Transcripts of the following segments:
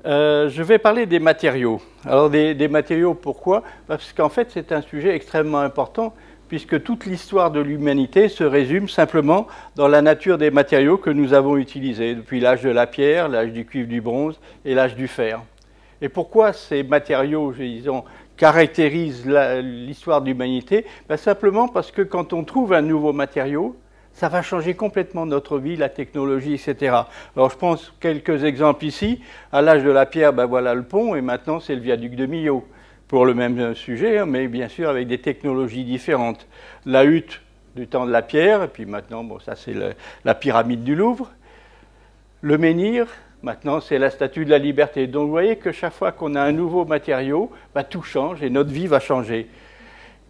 Je vais parler des matériaux. Alors des matériaux, pourquoi? Parce qu'en fait, c'est un sujet extrêmement important, puisque toute l'histoire de l'humanité se résume simplement dans la nature des matériaux que nous avons utilisés, depuis l'âge de la pierre, l'âge du cuivre, du bronze et l'âge du fer. Et pourquoi ces matériaux, disons, caractérisent l'histoire de l'humanité? Simplement parce que quand on trouve un nouveau matériau, ça va changer complètement notre vie, la technologie, etc. Alors je pense quelques exemples ici. À l'âge de la pierre, voilà le pont, et maintenant c'est le viaduc de Millau, pour le même sujet, mais bien sûr avec des technologies différentes. La hutte du temps de la pierre, et puis maintenant, ça c'est la pyramide du Louvre. Le menhir, maintenant c'est la statue de la liberté. Donc vous voyez que chaque fois qu'on a un nouveau matériau, tout change et notre vie va changer.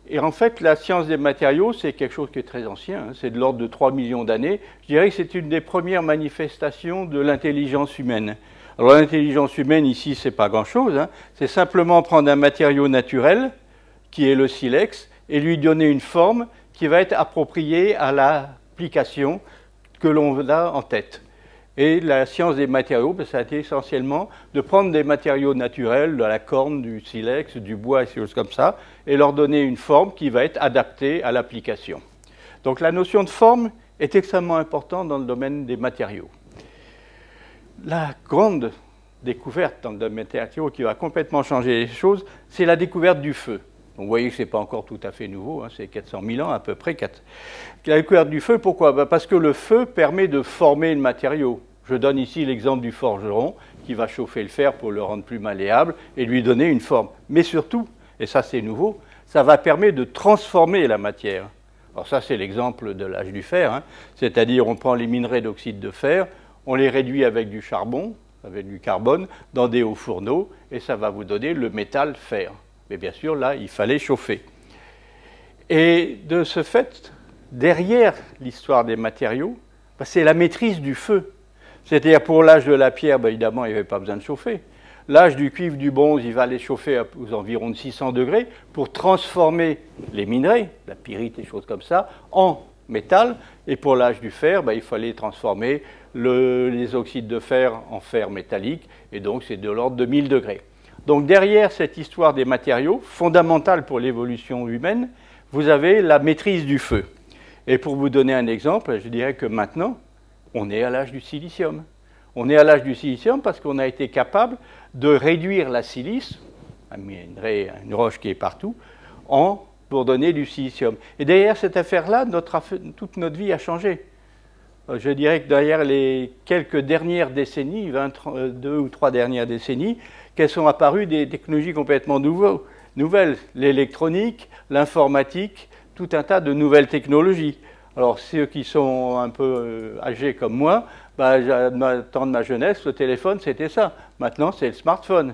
Et en fait, la science des matériaux, c'est quelque chose qui est très ancien, c'est de l'ordre de 3 millions d'années. Je dirais que c'est une des premières manifestations de l'intelligence humaine. Alors l'intelligence humaine, ici, c'est pas grand-chose, c'est simplement prendre un matériau naturel, qui est le silex, et lui donner une forme qui va être appropriée à l'application que l'on a en tête. Et la science des matériaux, ça a été essentiellement de prendre des matériaux naturels, de la corne, du silex, du bois et des choses comme ça, et leur donner une forme qui va être adaptée à l'application. Donc la notion de forme est extrêmement importante dans le domaine des matériaux. La grande découverte dans le domaine des matériaux qui va complètement changer les choses, c'est la découverte du feu. Donc, vous voyez que ce n'est pas encore tout à fait nouveau, c'est 400 000 ans à peu près. La découverte du feu, pourquoi? Parce que le feu permet de former le matériau. Je donne ici l'exemple du forgeron qui va chauffer le fer pour le rendre plus malléable et lui donner une forme. Mais surtout, et ça c'est nouveau, ça va permettre de transformer la matière. Alors ça c'est l'exemple de l'âge du fer, c'est-à-dire on prend les minerais d'oxyde de fer, on les réduit avec du charbon, avec du carbone, dans des hauts fourneaux, et ça va vous donner le métal fer. Mais bien sûr, là, il fallait chauffer. Et de ce fait, derrière l'histoire des matériaux, c'est la maîtrise du feu. C'est-à-dire pour l'âge de la pierre, évidemment, il n'y avait pas besoin de chauffer. L'âge du cuivre, du bronze, il va les chauffer aux environs de 600 degrés pour transformer les minerais, la pyrite et choses comme ça, en métal. Et pour l'âge du fer, il fallait transformer les oxydes de fer en fer métallique. Et donc, c'est de l'ordre de 1000 degrés. Donc derrière cette histoire des matériaux, fondamentale pour l'évolution humaine, vous avez la maîtrise du feu. Et pour vous donner un exemple, je dirais que maintenant, on est à l'âge du silicium. On est à l'âge du silicium parce qu'on a été capable de réduire la silice, une roche qui est partout, pour donner du silicium. Et derrière cette affaire-là, toute notre vie a changé. Je dirais que derrière les quelques dernières décennies, 2 ou 3 dernières décennies, qu'elles sont apparues des technologies complètement nouvelles. L'électronique, l'informatique, tout un tas de nouvelles technologies. Alors ceux qui sont un peu âgés comme moi, à temps de ma jeunesse, le téléphone c'était ça. Maintenant c'est le smartphone.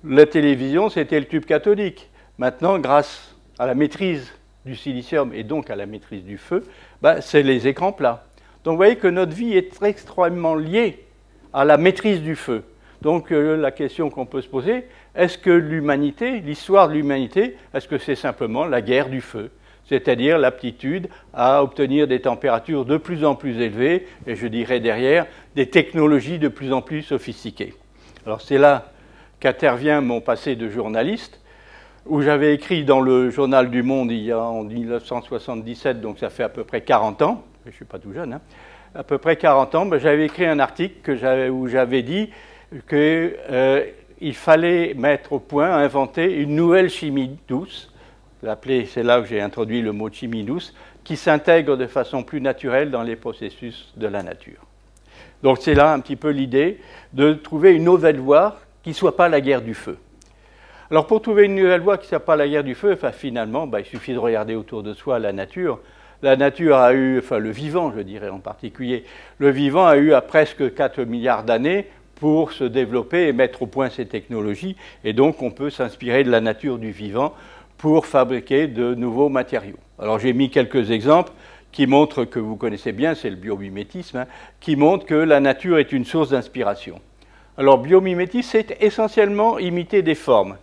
La télévision c'était le tube cathodique. Maintenant, grâce à la maîtrise du silicium et donc à la maîtrise du feu, c'est les écrans plats. Donc vous voyez que notre vie est extrêmement liée à la maîtrise du feu. Donc la question qu'on peut se poser, est-ce que l'humanité, l'histoire de l'humanité, est-ce que c'est simplement la guerre du feu? C'est-à-dire l'aptitude à obtenir des températures de plus en plus élevées, et je dirais derrière, des technologies de plus en plus sophistiquées. Alors c'est là qu'intervient mon passé de journaliste, où j'avais écrit dans le journal du Monde en 1977, donc ça fait à peu près 40 ans, je ne suis pas tout jeune, à peu près 40 ans, j'avais écrit un article où j'avais dit qu'il fallait mettre au point, inventer une nouvelle chimie douce, c'est là où j'ai introduit le mot chimie douce, qui s'intègre de façon plus naturelle dans les processus de la nature. Donc c'est là un petit peu l'idée de trouver une nouvelle voie qui ne soit pas la guerre du feu. Alors pour trouver une nouvelle voie qui ne soit pas la guerre du feu, finalement, il suffit de regarder autour de soi la nature. La nature a eu, le vivant je dirais en particulier, le vivant a eu à presque 4 milliards d'années pour se développer et mettre au point ces technologies. Et donc on peut s'inspirer de la nature du vivant pour fabriquer de nouveaux matériaux. Alors j'ai mis quelques exemples qui montrent que vous connaissez bien, c'est le biomimétisme, qui montre que la nature est une source d'inspiration. Alors biomimétisme, c'est essentiellement imiter des formes.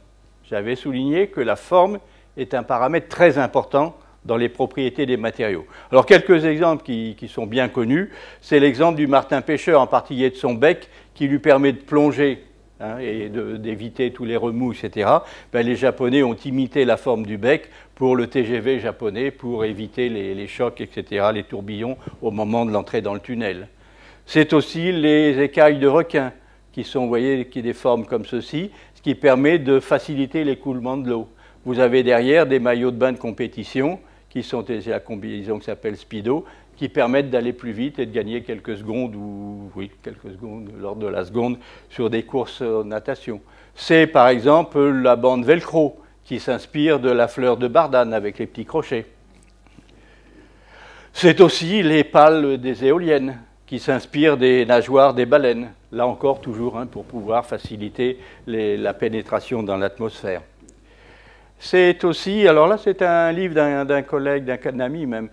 J'avais souligné que la forme est un paramètre très important dans les propriétés des matériaux. Alors quelques exemples qui sont bien connus, c'est l'exemple du martin pêcheur, en particulier de son bec, qui lui permet de plonger hein, et d'éviter tous les remous, etc., ben, les Japonais ont imité la forme du bec pour le TGV japonais, pour éviter les chocs, etc., les tourbillons au moment de l'entrée dans le tunnel. C'est aussi les écailles de requin qui sont, vous voyez, qui des formes comme ceci, ce qui permet de faciliter l'écoulement de l'eau. Vous avez derrière des maillots de bain de compétition qui sont la combinaison qui s'appelle Speedo, qui permettent d'aller plus vite et de gagner quelques secondes, ou oui, quelques secondes, l'ordre de la seconde, sur des courses en natation. C'est par exemple la bande Velcro, qui s'inspire de la fleur de bardane avec les petits crochets. C'est aussi les pales des éoliennes, qui s'inspirent des nageoires des baleines. Là encore, toujours, hein, pour pouvoir faciliter la pénétration dans l'atmosphère. C'est aussi, alors là, c'est un livre d'un collègue, d'un ami même,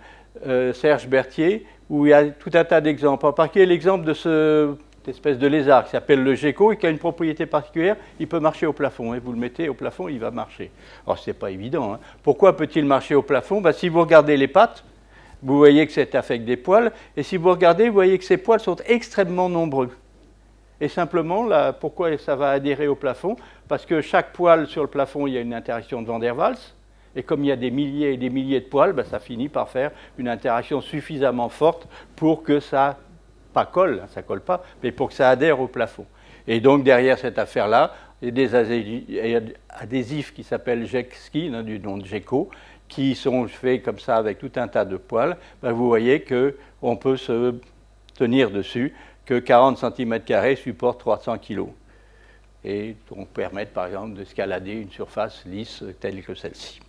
Serge Berthier, où il y a tout un tas d'exemples. En particulier, l'exemple de cette espèce de lézard qui s'appelle le gecko et qui a une propriété particulière, il peut marcher au plafond. Et vous le mettez au plafond, il va marcher. Alors, ce n'est pas évident. Hein. Pourquoi peut-il marcher au plafond? Ben, si vous regardez les pattes, vous voyez que c'est avec des poils. Et si vous regardez, vous voyez que ces poils sont extrêmement nombreux. Et simplement, là, pourquoi ça va adhérer au plafond? Parce que chaque poil sur le plafond, il y a une interaction de Van der Waals. Et comme il y a des milliers et des milliers de poils, ben, ça finit par faire une interaction suffisamment forte pour que ça, pas colle, ça colle pas, mais pour que ça adhère au plafond. Et donc derrière cette affaire-là, il y a des adhésifs qui s'appellent Jekski, hein, du nom de Gecko, qui sont faits comme ça avec tout un tas de poils. Ben, vous voyez qu'on peut se tenir dessus, que 40 cm² supportent 300 kg. Et donc permettent par exemple d'escalader une surface lisse telle que celle-ci.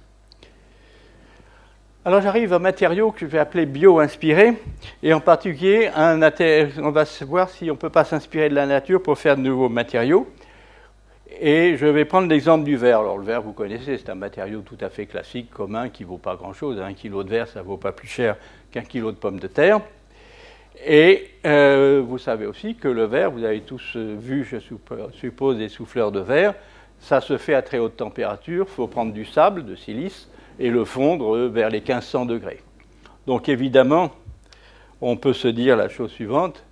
Alors j'arrive à un matériau que je vais appeler bio-inspiré, et en particulier, on va voir si on ne peut pas s'inspirer de la nature pour faire de nouveaux matériaux. Et je vais prendre l'exemple du verre. Alors le verre, vous connaissez, c'est un matériau tout à fait classique, commun, qui ne vaut pas grand-chose. 1 kilo de verre, ça ne vaut pas plus cher qu'1 kilo de pommes de terre. Et vous savez aussi que le verre, vous avez tous vu, je suppose, des souffleurs de verre, ça se fait à très haute température, il faut prendre du sable, de silice, et le fondre vers les 1500 degrés. Donc évidemment, on peut se dire la chose suivante,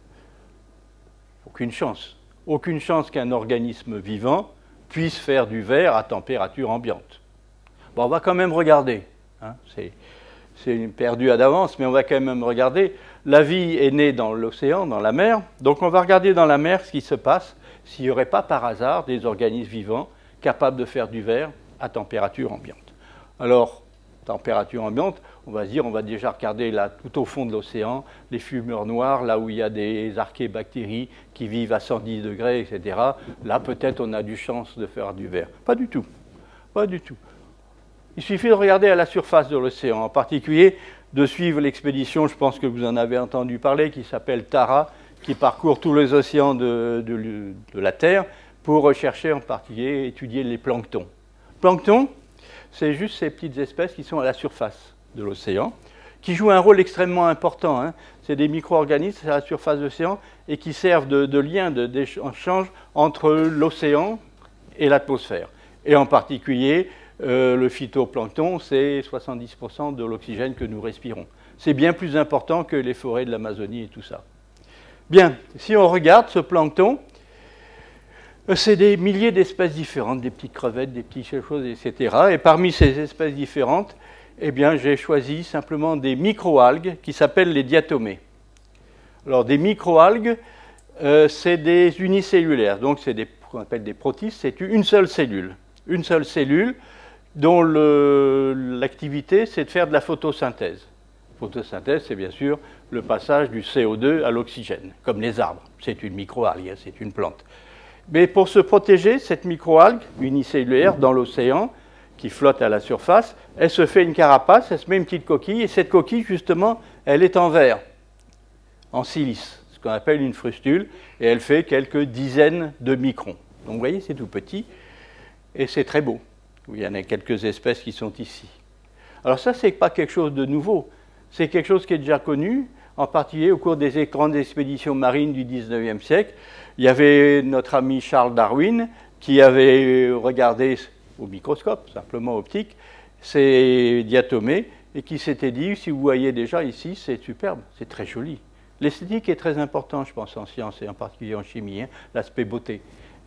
aucune chance. Aucune chance qu'un organisme vivant puisse faire du verre à température ambiante. Bon, on va quand même regarder. Hein, c'est perdu à d'avance, mais on va quand même regarder. La vie est née dans l'océan, dans la mer, donc on va regarder dans la mer ce qui se passe s'il n'y aurait pas par hasard des organismes vivants capables de faire du verre à température ambiante. Alors, température ambiante, on va se dire, on va déjà regarder là, tout au fond de l'océan, les fumeurs noirs, là où il y a des archébactéries qui vivent à 110 degrés, etc. Là, peut-être on a du chance de faire du verre. Pas du tout. Pas du tout. Il suffit de regarder à la surface de l'océan, en particulier de suivre l'expédition, je pense que vous en avez entendu parler, qui s'appelle Tara, qui parcourt tous les océans de la Terre pour rechercher en particulier, étudier les planctons. Plancton, c'est juste ces petites espèces qui sont à la surface de l'océan, qui jouent un rôle extrêmement important. Hein. C'est des micro-organismes à la surface de l'océan et qui servent de lien, d'échange entre l'océan et l'atmosphère. Et en particulier, le phytoplancton, c'est 70% de l'oxygène que nous respirons. C'est bien plus important que les forêts de l'Amazonie et tout ça. Bien, si on regarde ce plancton, c'est des milliers d'espèces différentes, des petites crevettes, des petites choses, etc. Et parmi ces espèces différentes, eh bien, j'ai choisi simplement des microalgues qui s'appellent les diatomées. Alors, des microalgues, c'est des unicellulaires, donc c'est ce qu'on appelle des protistes, c'est une seule cellule. Une seule cellule dont l'activité, c'est de faire de la photosynthèse. Photosynthèse, c'est bien sûr le passage du CO2 à l'oxygène, comme les arbres. C'est une microalgue, c'est une plante. Mais pour se protéger, cette microalgue unicellulaire dans l'océan, qui flotte à la surface, elle se fait une carapace, elle se met une petite coquille, et cette coquille, justement, elle est en verre, en silice, ce qu'on appelle une frustule, et elle fait quelques dizaines de microns. Donc vous voyez, c'est tout petit, et c'est très beau. Il y en a quelques espèces qui sont ici. Alors ça, ce n'est pas quelque chose de nouveau, c'est quelque chose qui est déjà connu, en particulier au cours des grandes expéditions marines du XIXe siècle. Il y avait notre ami Charles Darwin qui avait regardé au microscope, simplement optique, ces diatomées et qui s'était dit, si vous voyez déjà ici, c'est superbe, c'est très joli. L'esthétique est très importante, je pense, en sciences et en particulier en chimie, hein, l'aspect beauté.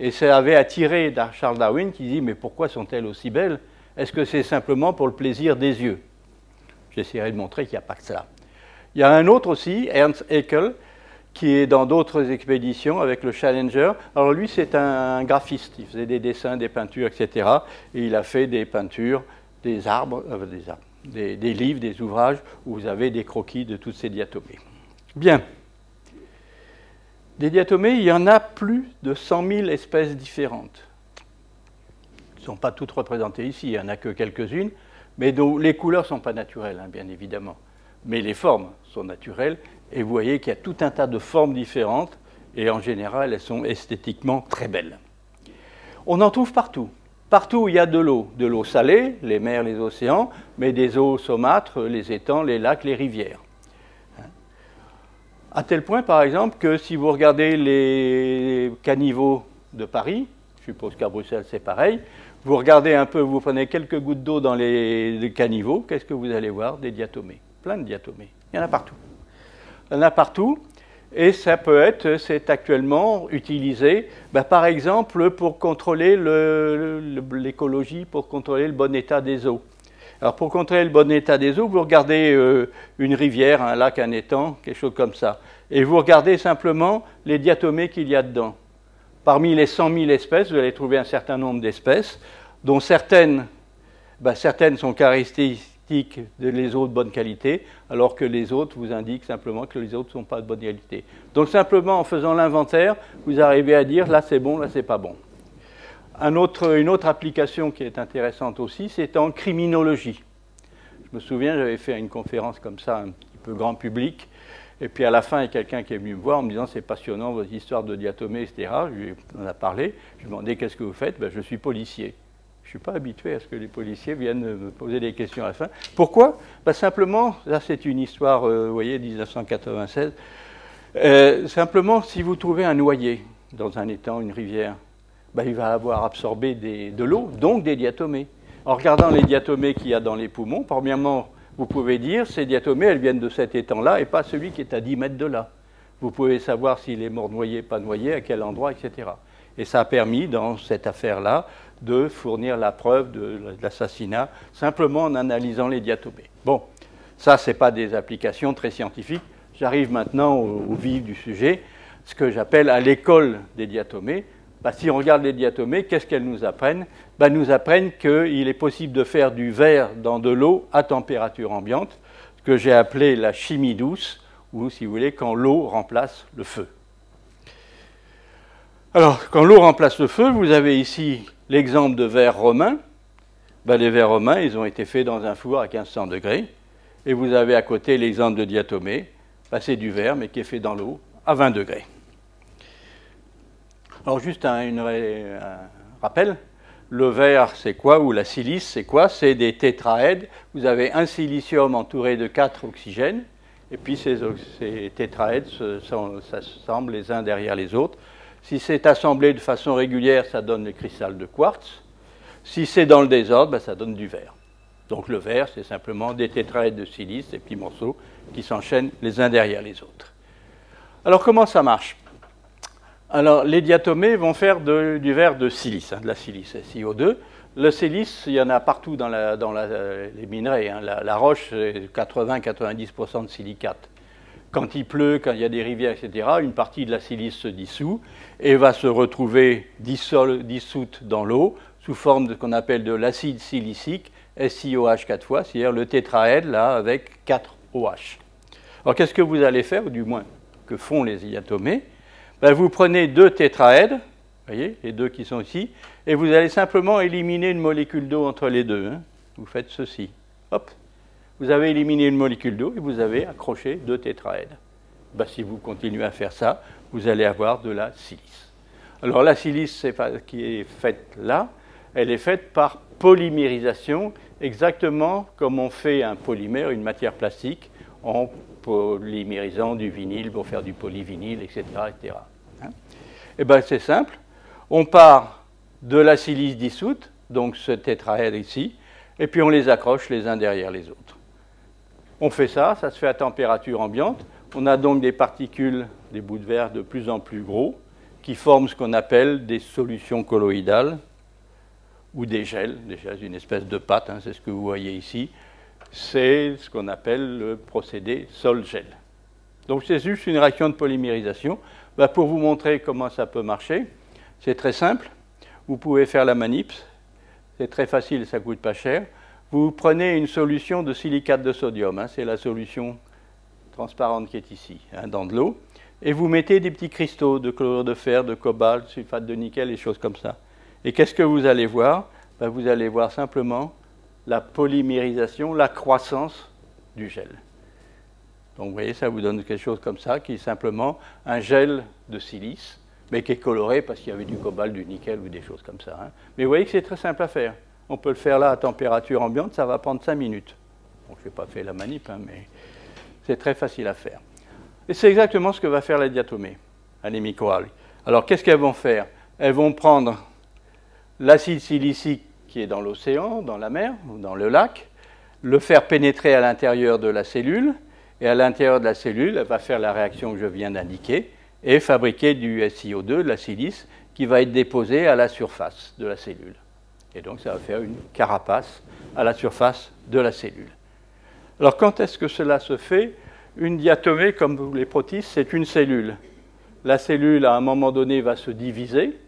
Et ça avait attiré Charles Darwin qui dit « Mais pourquoi sont-elles aussi belles? Est-ce que c'est simplement pour le plaisir des yeux ?» J'essaierai de montrer qu'il n'y a pas que ça. Il y a un autre aussi, Ernst Haeckel, qui est dans d'autres expéditions avec le Challenger. Alors lui, c'est un graphiste. Il faisait des dessins, des peintures, etc. Et il a fait des peintures, des arbres, des livres, des ouvrages où vous avez des croquis de toutes ces diatomées. Bien. Des diatomées, il y en a plus de 100 000 espèces différentes. Elles ne sont pas toutes représentées ici, il n'y en a que quelques-unes, mais dont les couleurs ne sont pas naturelles, hein, bien évidemment. Mais les formes sont naturelles, et vous voyez qu'il y a tout un tas de formes différentes, et en général, elles sont esthétiquement très belles. On en trouve partout. Partout où il y a de l'eau salée, les mers, les océans, mais des eaux saumâtres, les étangs, les lacs, les rivières. À tel point, par exemple, que si vous regardez les caniveaux de Paris, je suppose qu'à Bruxelles c'est pareil, vous regardez un peu, vous prenez quelques gouttes d'eau dans les caniveaux, qu'est-ce que vous allez voir? Des diatomées, plein de diatomées. Il y en a partout. Il y en a partout, et ça peut être, c'est actuellement utilisé, par exemple, pour contrôler l'écologie, pour contrôler le bon état des eaux. Alors, pour contrôler le bon état des eaux, vous regardez une rivière, un lac, un étang, quelque chose comme ça. Et vous regardez simplement les diatomées qu'il y a dedans. Parmi les 100 000 espèces, vous allez trouver un certain nombre d'espèces, dont certaines sont caractéristiques des eaux de bonne qualité, alors que les autres vous indiquent simplement que les autres ne sont pas de bonne qualité. Donc, simplement en faisant l'inventaire, vous arrivez à dire là c'est bon, là c'est pas bon. Une autre application qui est intéressante aussi, c'est en criminologie. Je me souviens, j'avais fait une conférence comme ça, un petit peu grand public, et puis à la fin, il y a quelqu'un qui est venu me voir en me disant « c'est passionnant, votre histoire de diatomée, etc. » Je lui en ai parlé, je lui ai demandé « qu'est-ce que vous faites ?» Je suis policier. Je ne suis pas habitué à ce que les policiers viennent me poser des questions à la fin. Pourquoi? Simplement, là c'est une histoire, vous voyez, 1996, simplement, si vous trouvez un noyer dans un étang, une rivière, il va avoir absorbé de l'eau, donc des diatomées. En regardant les diatomées qu'il y a dans les poumons, premièrement, vous pouvez dire ces diatomées, elles viennent de cet étang-là et pas celui qui est à 10 mètres de là. Vous pouvez savoir s'il est mort noyé, pas noyé, à quel endroit, etc. Et ça a permis, dans cette affaire-là, de fournir la preuve de l'assassinat, simplement en analysant les diatomées. Bon, ça, ce n'est pas des applications très scientifiques. J'arrive maintenant au vif du sujet, ce que j'appelle à l'école des diatomées. Si on regarde les diatomées, qu'est-ce qu'elles nous apprennent? Elles nous apprennent qu'il est possible de faire du verre dans de l'eau à température ambiante, ce que j'ai appelé la chimie douce, ou si vous voulez, quand l'eau remplace le feu. Alors, quand l'eau remplace le feu, vous avez ici l'exemple de verre romain. Les verres romains, ils ont été faits dans un four à 1500 degrés. Et vous avez à côté l'exemple de diatomée. C'est du verre, mais qui est fait dans l'eau à 20 degrés. Alors, juste un rappel. Le verre, c'est quoi? Ou la silice, c'est quoi? C'est des tétraèdes. Vous avez un silicium entouré de 4 oxygènes. Et puis, ces tétraèdes s'assemblent les uns derrière les autres. Si c'est assemblé de façon régulière, ça donne le cristal de quartz. Si c'est dans le désordre, ça donne du verre. Donc le verre, c'est simplement des tétraèdes de silice, des petits morceaux qui s'enchaînent les uns derrière les autres. Alors comment ça marche? Alors les diatomées vont faire du verre de silice, de la silice, SiO2. Le silice, il y en a partout dans les minerais. La roche, c'est 80-90% de silicate. Quand il pleut, quand il y a des rivières, etc., une partie de la silice se dissout et va se retrouver dissoute dans l'eau sous forme de ce qu'on appelle de l'acide silicique, SiOH 4 fois, c'est-à-dire le tétraède là avec 4 OH. Alors qu'est-ce que vous allez faire, ou du moins que font les diatomées? Vous prenez 2 tétraèdes, vous voyez, les 2 qui sont ici, et vous allez simplement éliminer une molécule d'eau entre les deux. Vous faites ceci. Hop. Vous avez éliminé une molécule d'eau et vous avez accroché 2 tétraèdes. Si vous continuez à faire ça, vous allez avoir de la silice. Alors la silice qui est faite là, elle est faite par polymérisation, exactement comme on fait un polymère, une matière plastique, en polymérisant du vinyle pour faire du polyvinyle, etc. etc. C'est simple. On part de la silice dissoute, donc ce tétraède ici, et puis on les accroche les uns derrière les autres. On fait ça, ça se fait à température ambiante. On a donc des particules, des bouts de verre de plus en plus gros, qui forment ce qu'on appelle des solutions colloïdales ou des gels, déjà une espèce de pâte, hein, c'est ce que vous voyez ici. C'est ce qu'on appelle le procédé sol-gel. Donc c'est juste une réaction de polymérisation. Ben, pour vous montrer comment ça peut marcher, c'est très simple. Vous pouvez faire la manip, c'est très facile, ça ne coûte pas cher. Vous prenez une solution de silicate de sodium, hein, c'est la solution transparente qui est ici, hein, dans de l'eau, et vous mettez des petits cristaux de chlorure de fer, de cobalt, sulfate de nickel, et choses comme ça. Et qu'est-ce que vous allez voir? Ben, vous allez voir simplement la polymérisation, la croissance du gel. Donc vous voyez, ça vous donne quelque chose comme ça, qui est simplement un gel de silice, mais qui est coloré parce qu'il y avait du cobalt, du nickel ou des choses comme ça. Hein. Mais vous voyez que c'est très simple à faire. On peut le faire là à température ambiante, ça va prendre 5 minutes. Bon, je n'ai pas fait la manip, hein, mais c'est très facile à faire. Et c'est exactement ce que va faire la diatomée, les microalgues. Alors qu'est-ce qu'elles vont faire? Elles vont prendre l'acide silicique qui est dans l'océan, dans la mer ou dans le lac, le faire pénétrer à l'intérieur de la cellule, et à l'intérieur de la cellule, elle va faire la réaction que je viens d'indiquer et fabriquer du SiO2, de la silice, qui va être déposé à la surface de la cellule. Et donc ça va faire une carapace à la surface de la cellule. Alors quand est-ce que cela se fait? Une diatomée, comme les protistes, c'est une cellule. La cellule, à un moment donné, va se diviser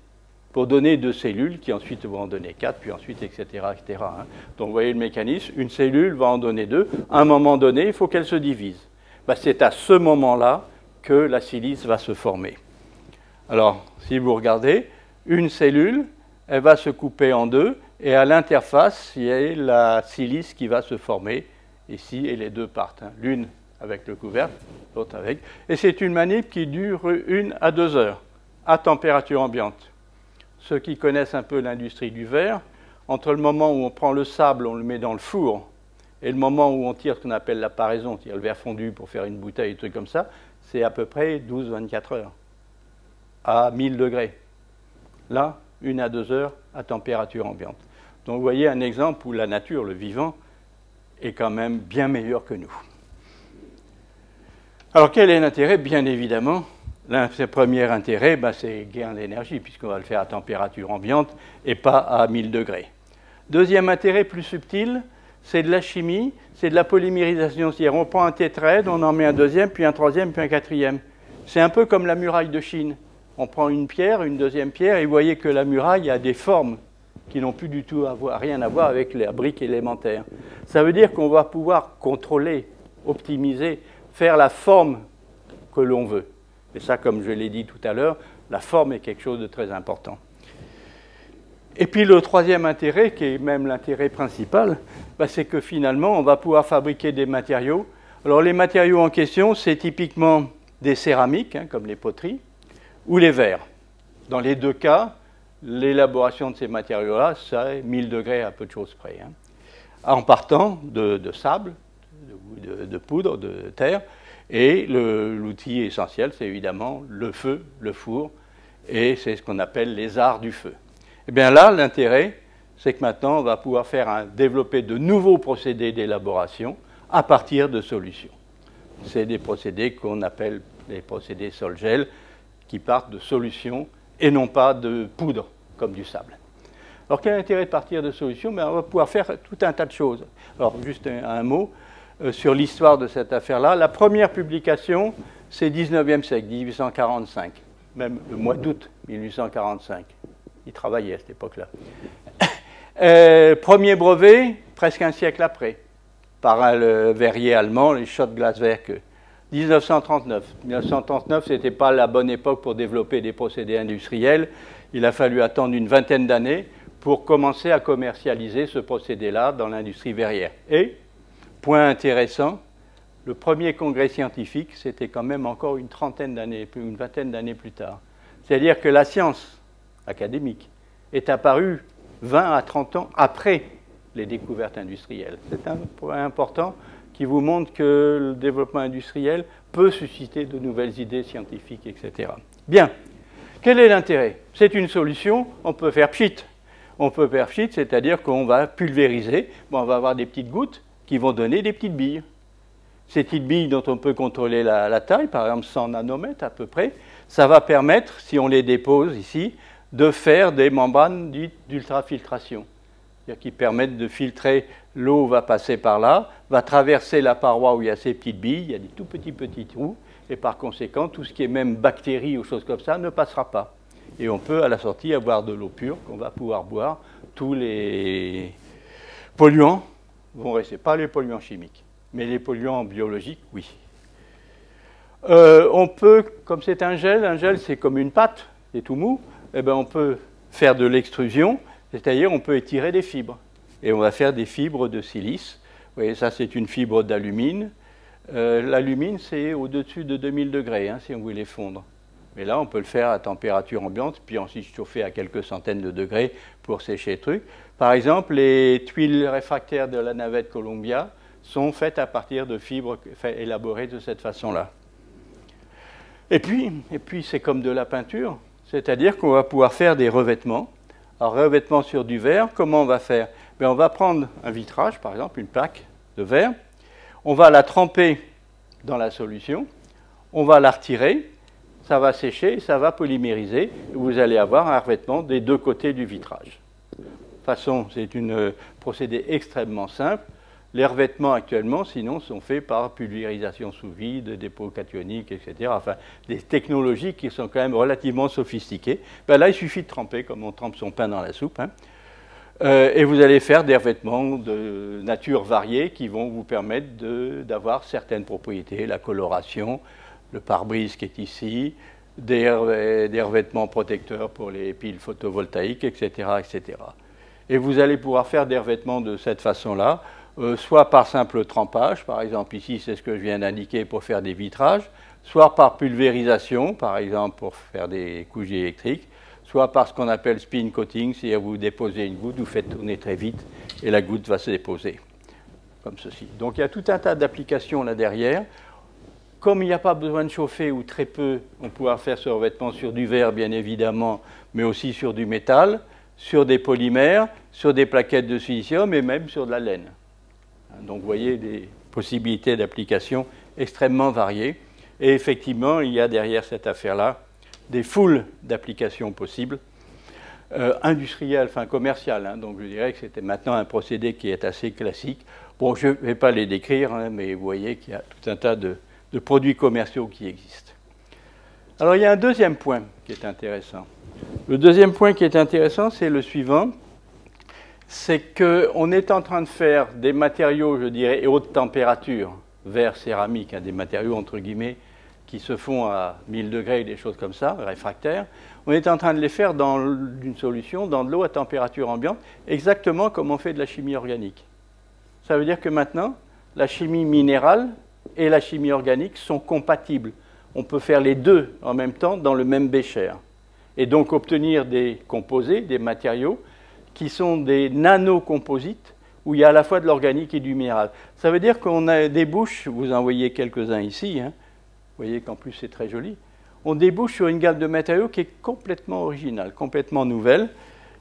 pour donner 2 cellules qui ensuite vont en donner 4, puis ensuite, etc. etc. Hein. Donc vous voyez le mécanisme, une cellule va en donner 2. À un moment donné, il faut qu'elle se divise. Ben, c'est à ce moment-là que la silice va se former. Alors, si vous regardez, une cellule, elle va se couper en 2, et à l'interface, il y a la silice qui va se former ici, et les 2 partent. Hein. L'une avec le couvercle, l'autre avec. Et c'est une manip qui dure 1 à 2 heures, à température ambiante. Ceux qui connaissent un peu l'industrie du verre, entre le moment où on prend le sable, on le met dans le four, et le moment où on tire ce qu'on appelle la paraison, on tire le verre fondu pour faire une bouteille, des trucs comme ça, c'est à peu près 12-24 heures, à 1000 degrés. Là, 1 à 2 heures à température ambiante. Donc vous voyez un exemple où la nature, le vivant, est quand même bien meilleur que nous. Alors quel est l'intérêt? Bien évidemment, le premier intérêt, ben, c'est gain d'énergie, puisqu'on va le faire à température ambiante et pas à 1000 degrés. Deuxième intérêt plus subtil, c'est de la chimie, c'est de la polymérisation. C'est-à-dire on prend un tétraèdre, on en met un deuxième, puis un troisième, puis un quatrième. C'est un peu comme la muraille de Chine. On prend une pierre, une deuxième pierre, et vous voyez que la muraille a des formes qui n'ont plus du tout rien à voir avec la brique élémentaire. Ça veut dire qu'on va pouvoir contrôler, optimiser, faire la forme que l'on veut. Et ça, comme je l'ai dit tout à l'heure, la forme est quelque chose de très important. Et puis le troisième intérêt, qui est même l'intérêt principal, ben, c'est que finalement, on va pouvoir fabriquer des matériaux. Alors les matériaux en question, c'est typiquement des céramiques, hein, comme les poteries, ou les verres. Dans les 2 cas, l'élaboration de ces matériaux-là, c'est 1000 degrés à peu de choses près. Hein. En partant de sable, de poudre, de terre, et l'outil essentiel, c'est évidemment le feu, le four, et c'est ce qu'on appelle les arts du feu. Et bien là, l'intérêt, c'est que maintenant, on va pouvoir développer de nouveaux procédés d'élaboration à partir de solutions. C'est des procédés qu'on appelle les procédés sol-gel, qui partent de solutions et non pas de poudre, comme du sable. Alors, quel est l'intérêt de partir de solutions? Ben, on va pouvoir faire tout un tas de choses. Alors, juste un mot sur l'histoire de cette affaire-là. La première publication, c'est 19e siècle, 1845, même le mois d'août 1845. Il travaillait à cette époque-là. Premier brevet, presque un siècle après, par le verrier allemand, les Schott-Glaswerke. 1939. 1939, ce n'était pas la bonne époque pour développer des procédés industriels. Il a fallu attendre une vingtaine d'années pour commencer à commercialiser ce procédé-là dans l'industrie verrière. Et, point intéressant, le premier congrès scientifique, c'était quand même encore une trentaine d'années, une vingtaine d'années plus tard. C'est-à-dire que la science académique est apparue 20 à 30 ans après les découvertes industrielles. C'est un point important qui vous montre que le développement industriel peut susciter de nouvelles idées scientifiques, etc. Bien. Quel est l'intérêt? C'est une solution, on peut faire pchit. On peut faire pchit, c'est-à-dire qu'on va pulvériser, bon, on va avoir des petites gouttes qui vont donner des petites billes. Ces petites billes dont on peut contrôler la taille, par exemple 100 nanomètres à peu près, ça va permettre, si on les dépose ici, de faire des membranes dites d'ultrafiltration, c'est-à-dire qui permettent de filtrer, l'eau va passer par là, va traverser la paroi où il y a ces petites billes, il y a des tout petits trous, et par conséquent, tout ce qui est même bactéries ou choses comme ça ne passera pas. Et on peut, à la sortie, avoir de l'eau pure qu'on va pouvoir boire. Tous les polluants vont rester, pas les polluants chimiques, mais les polluants biologiques, oui. On peut, comme c'est un gel c'est comme une pâte, c'est tout mou, eh bien on peut faire de l'extrusion, c'est-à-dire on peut étirer des fibres. Et on va faire des fibres de silice. Vous voyez, ça c'est une fibre d'alumine. L'alumine, c'est au-dessus de 2000 degrés, hein, si on voulait fondre. Mais là, on peut le faire à température ambiante, puis ensuite chauffer à quelques centaines de degrés pour sécher le truc. Par exemple, les tuiles réfractaires de la navette Columbia sont faites à partir de fibres élaborées de cette façon-là. Et puis c'est comme de la peinture, c'est-à-dire qu'on va pouvoir faire des revêtements. Alors, revêtement sur du verre, comment on va faire? Bien, on va prendre un vitrage, par exemple, une plaque de verre, on va la tremper dans la solution, on va la retirer, ça va sécher, ça va polymériser, et vous allez avoir un revêtement des deux côtés du vitrage. De toute façon, c'est un procédé extrêmement simple. Les revêtements actuellement, sinon, sont faits par pulvérisation sous vide, dépôt cationique, etc. Enfin, des technologies qui sont quand même relativement sophistiquées. Ben là, il suffit de tremper, comme on trempe son pain dans la soupe, hein. Et vous allez faire des revêtements de nature variée qui vont vous permettre d'avoir certaines propriétés, la coloration, le pare-brise qui est ici, des revêtements protecteurs pour les piles photovoltaïques, etc., etc. Et vous allez pouvoir faire des revêtements de cette façon-là, soit par simple trempage, par exemple ici c'est ce que je viens d'indiquer pour faire des vitrages, soit par pulvérisation, par exemple pour faire des couches électriques, soit par ce qu'on appelle spin coating, c'est-à-dire vous déposez une goutte, vous faites tourner très vite et la goutte va se déposer, comme ceci. Donc il y a tout un tas d'applications là derrière. Comme il n'y a pas besoin de chauffer ou très peu, on pourra faire ce revêtement sur du verre bien évidemment, mais aussi sur du métal, sur des polymères, sur des plaquettes de silicium et même sur de la laine. Donc vous voyez des possibilités d'application extrêmement variées. Et effectivement, il y a derrière cette affaire-là des foules d'applications possibles, industrielles, enfin commerciales. Hein. Donc je dirais que c'était maintenant un procédé qui est assez classique. Bon, je ne vais pas les décrire, hein, mais vous voyez qu'il y a tout un tas de produits commerciaux qui existent. Alors il y a un deuxième point qui est intéressant. Le deuxième point qui est intéressant, c'est le suivant. C'est qu'on est en train de faire des matériaux, je dirais, haute température, verre, céramique, hein, des matériaux entre guillemets, qui se font à 1000 degrés, des choses comme ça, réfractaires. On est en train de les faire dans une solution, dans de l'eau à température ambiante, exactement comme on fait de la chimie organique. Ça veut dire que maintenant, la chimie minérale et la chimie organique sont compatibles. On peut faire les deux en même temps dans le même bécher. Et donc obtenir des composés, des matériaux, qui sont des nanocomposites, où il y a à la fois de l'organique et du minéral. Ça veut dire qu'on a des bouches, vous en voyez quelques-uns ici, hein, vous voyez qu'en plus c'est très joli, on débouche sur une gamme de matériaux qui est complètement originale, complètement nouvelle,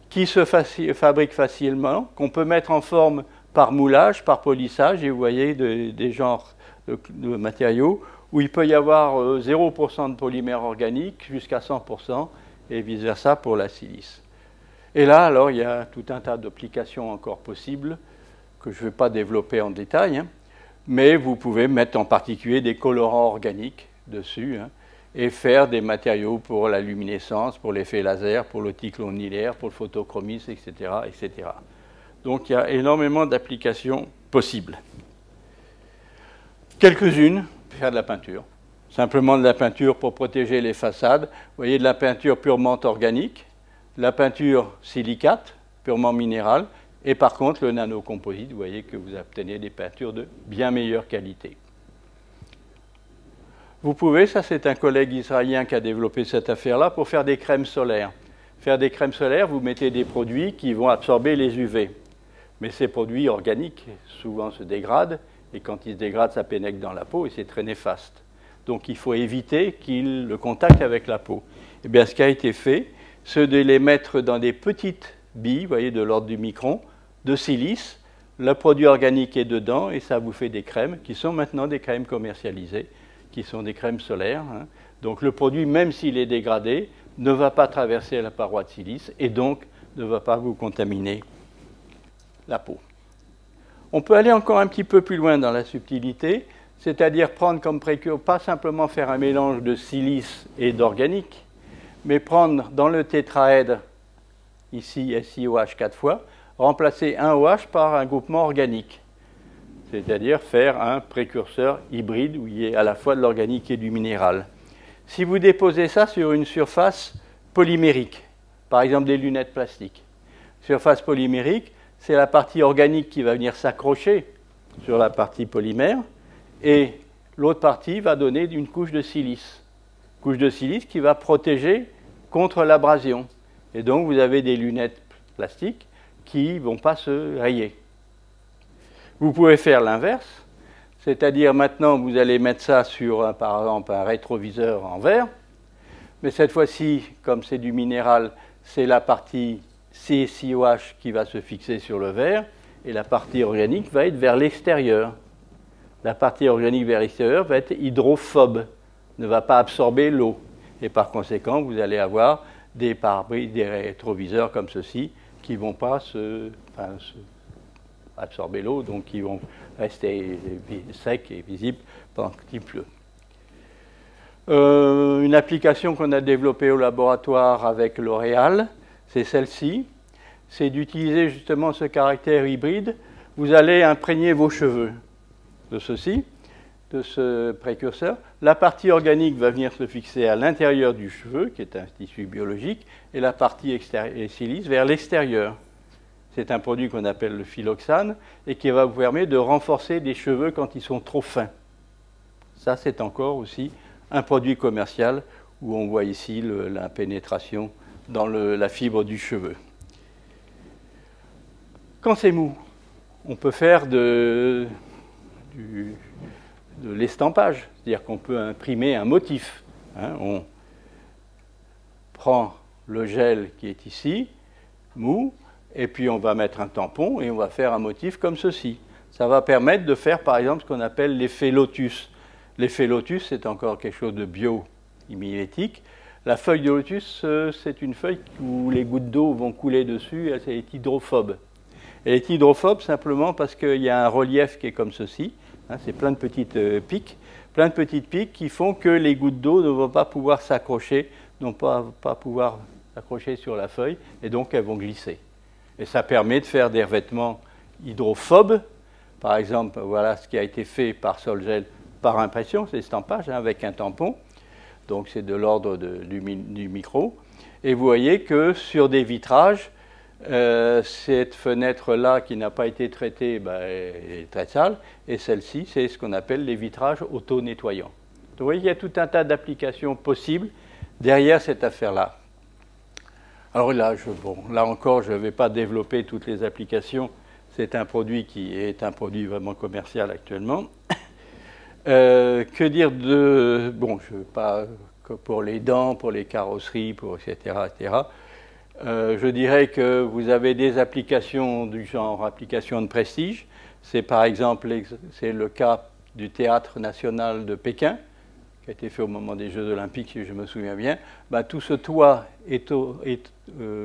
qui se fabrique facilement, qu'on peut mettre en forme par moulage, par polissage, et vous voyez des genres de matériaux où il peut y avoir 0% de polymère organique jusqu'à 100%, et vice-versa pour la silice. Et là, alors, il y a tout un tas d'applications encore possibles que je ne vais pas développer en détail, hein, mais vous pouvez mettre en particulier des colorants organiques dessus, hein, et faire des matériaux pour la luminescence, pour l'effet laser, pour l'optique linéaire, pour le photochromisme, etc., etc. Donc, il y a énormément d'applications possibles. Quelques-unes, faire de la peinture. Simplement de la peinture pour protéger les façades. Vous voyez, de la peinture purement organique, la peinture silicate, purement minérale, et par contre le nanocomposite, vous voyez que vous obtenez des peintures de bien meilleure qualité. Vous pouvez, ça c'est un collègue israélien qui a développé cette affaire-là, pour faire des crèmes solaires. Faire des crèmes solaires, vous mettez des produits qui vont absorber les UV. Mais ces produits organiques, souvent se dégradent, et quand ils se dégradent, ça pénètre dans la peau, et c'est très néfaste. Donc il faut éviter le contact avec la peau. Et bien ce qui a été fait, c'est de les mettre dans des petites billes, vous voyez, de l'ordre du micron, de silice. Le produit organique est dedans, et ça vous fait des crèmes, qui sont maintenant des crèmes commercialisées, qui sont des crèmes solaires, hein, Donc le produit, même s'il est dégradé, ne va pas traverser la paroi de silice et donc ne va pas vous contaminer la peau. On peut aller encore un petit peu plus loin dans la subtilité, c'est-à-dire prendre comme précurseur, pas simplement faire un mélange de silice et d'organique, mais prendre dans le tétraèdre, ici SiOH 4 fois, remplacer un OH par un groupement organique, c'est-à-dire faire un précurseur hybride où il y ait à la fois de l'organique et du minéral. Si vous déposez ça sur une surface polymérique, par exemple des lunettes plastiques, surface polymérique, c'est la partie organique qui va venir s'accrocher sur la partie polymère, et l'autre partie va donner une couche de silice. Couche de silice qui va protéger contre l'abrasion. Et donc vous avez des lunettes plastiques qui ne vont pas se rayer. Vous pouvez faire l'inverse, c'est-à-dire maintenant vous allez mettre ça sur par exemple un rétroviseur en verre, mais cette fois-ci, comme c'est du minéral, c'est la partie CSiOH qui va se fixer sur le verre, et la partie organique va être vers l'extérieur. La partie organique vers l'extérieur va être hydrophobe, ne va pas absorber l'eau. Et par conséquent, vous allez avoir des pare-brise, des rétroviseurs comme ceci, qui ne vont pas absorber l'eau, donc qui vont rester secs et visibles pendant qu'il pleut. Une application qu'on a développée au laboratoire avec L'Oréal, c'est celle-ci, c'est d'utiliser justement ce caractère hybride. Vous allez imprégner vos cheveux de ceci, de ce précurseur. La partie organique va venir se fixer à l'intérieur du cheveu, qui est un tissu biologique, et la partie silice vers l'extérieur. C'est un produit qu'on appelle le phylloxane et qui va vous permettre de renforcer les cheveux quand ils sont trop fins. Ça, c'est encore aussi un produit commercial où on voit ici la pénétration dans la fibre du cheveu. Quand c'est mou, on peut faire de l'estampage, c'est-à-dire qu'on peut imprimer un motif. On prend le gel qui est ici, mou, et puis on va mettre un tampon et on va faire un motif comme ceci. Ça va permettre de faire par exemple ce qu'on appelle l'effet lotus. L'effet lotus, c'est encore quelque chose de bio-mimétique. La feuille de lotus, c'est une feuille où les gouttes d'eau vont couler dessus, elle est hydrophobe. Elle est hydrophobe simplement parce qu'il y a un relief qui est comme ceci. C'est plein de petites piques qui font que les gouttes d'eau ne vont pas pouvoir s'accrocher, n'ont pas pouvoir s'accrocher sur la feuille, et donc elles vont glisser. Et ça permet de faire des revêtements hydrophobes. Par exemple, voilà ce qui a été fait par Solgel par impression, c'est l'estampage avec un tampon. Donc c'est de l'ordre du micro. Et vous voyez que sur des vitrages, cette fenêtre-là qui n'a pas été traitée est très sale. Et celle-ci, c'est ce qu'on appelle les vitrages auto-nettoyants. Donc vous voyez, il y a tout un tas d'applications possibles derrière cette affaire-là. Alors là, là encore, je ne vais pas développer toutes les applications. C'est un produit qui est un produit vraiment commercial actuellement. Que dire de... Bon, je ne veux pas... Pour les dents, pour les carrosseries, etc., etc. Je dirais que vous avez des applications du genre applications de prestige. C'est par exemple le cas du Théâtre national de Pékin, qui a été fait au moment des Jeux olympiques, si je me souviens bien. Tout ce toit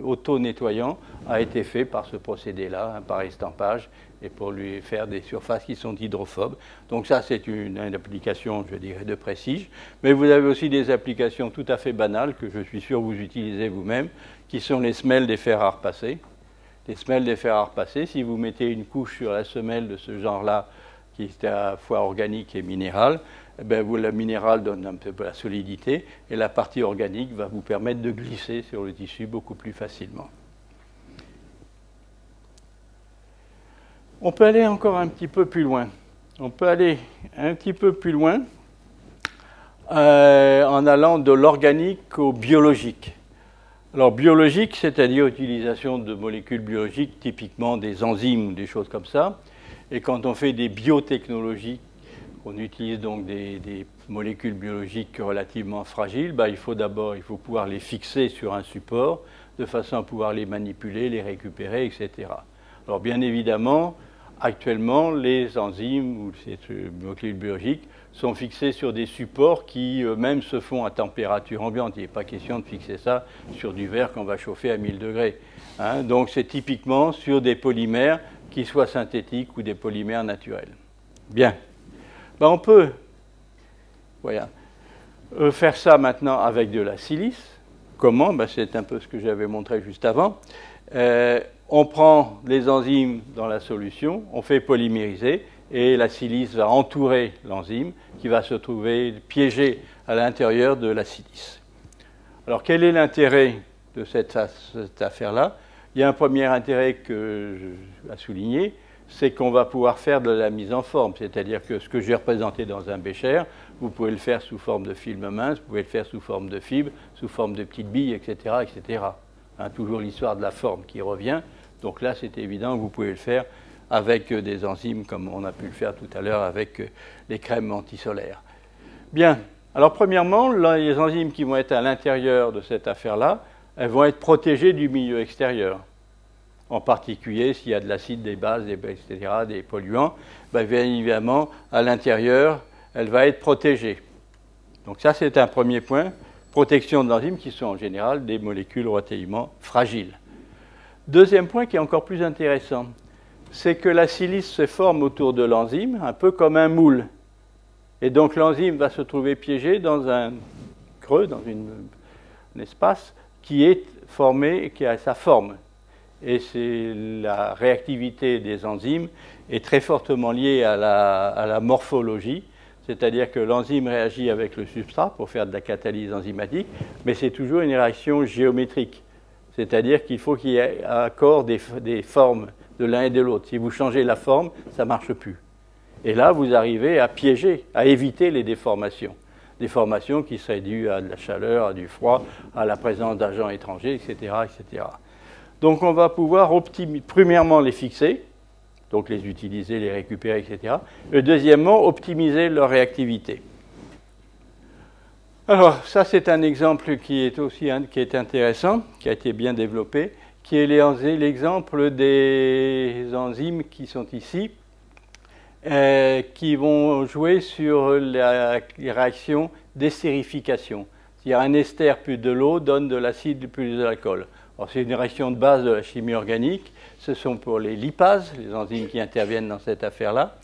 auto-nettoyant a été fait par ce procédé-là, par estampage, et pour lui faire des surfaces qui sont hydrophobes. Donc ça, c'est une application, je dirais, de prestige. Mais vous avez aussi des applications tout à fait banales, que je suis sûr vous utilisez vous-même, qui sont les semelles des fers à repasser. Les semelles des fers à repasser, si vous mettez une couche sur la semelle de ce genre-là, qui est à la fois organique et minéral, le minéral donne un peu la solidité, et la partie organique va vous permettre de glisser sur le tissu beaucoup plus facilement. On peut aller encore un petit peu plus loin. On peut aller un petit peu plus loin en allant de l'organique au biologique. Alors biologique, c'est-à-dire utilisation de molécules biologiques, typiquement des enzymes ou des choses comme ça. Et quand on fait des biotechnologies, on utilise donc des molécules biologiques relativement fragiles, il faut pouvoir les fixer sur un support de façon à pouvoir les manipuler, les récupérer, etc. Alors bien évidemment, actuellement, les enzymes ou ces molécules biologiques sont fixées sur des supports qui eux-mêmes se font à température ambiante. Il n'est pas question de fixer ça sur du verre qu'on va chauffer à 1000 degrés. Hein. Donc c'est typiquement sur des polymères qui soient synthétiques ou des polymères naturels. Bien. Ben, on peut voilà, faire ça maintenant avec de la silice. Comment? Ben, c'est un peu ce que j'avais montré juste avant. On prend les enzymes dans la solution, on fait polymériser, et la silice va entourer l'enzyme qui va se trouver piégée à l'intérieur de la silice. Alors quel est l'intérêt de cette affaire-là? Il y a un premier intérêt à souligner, c'est qu'on va pouvoir faire de la mise en forme, c'est-à-dire que ce que j'ai représenté dans un bécher, vous pouvez le faire sous forme de film mince, vous pouvez le faire sous forme de fibres, sous forme de petites billes, etc. etc. Hein, toujours l'histoire de la forme qui revient. Donc là, c'est évident que vous pouvez le faire avec des enzymes, comme on a pu le faire tout à l'heure avec les crèmes antisolaires. Bien. Alors, premièrement, les enzymes qui vont être à l'intérieur de cette affaire-là, elles vont être protégées du milieu extérieur. En particulier, s'il y a de l'acide, des bases, etc., des polluants, bien évidemment, à l'intérieur, elle va être protégée. Donc ça, c'est un premier point. Protection de l'enzyme qui sont en général des molécules relativement fragiles. Deuxième point qui est encore plus intéressant, c'est que la silice se forme autour de l'enzyme, un peu comme un moule. Et donc l'enzyme va se trouver piégée dans un creux, dans un espace qui est formé et qui a sa forme. Et c'est la réactivité des enzymes est très fortement liée à la morphologie, c'est-à-dire que l'enzyme réagit avec le substrat pour faire de la catalyse enzymatique, mais c'est toujours une réaction géométrique. C'est-à-dire qu'il faut qu'il y ait accord des formes de l'un et de l'autre. Si vous changez la forme, ça ne marche plus. Et là, vous arrivez à piéger, à éviter les déformations. Déformations qui seraient dues à de la chaleur, à du froid, à la présence d'agents étrangers, etc., etc. Donc on va pouvoir premièrement les fixer, donc les utiliser, les récupérer, etc. Et deuxièmement, optimiser leur réactivité. Alors, ça, c'est un exemple qui est aussi qui est intéressant, qui a été bien développé, qui est l'exemple des enzymes qui sont ici, qui vont jouer sur la réaction d'estérification. C'est-à-dire un ester plus de l'eau donne de l'acide plus de l'alcool. C'est une réaction de base de la chimie organique. Ce sont pour les lipases, les enzymes qui interviennent dans cette affaire-là,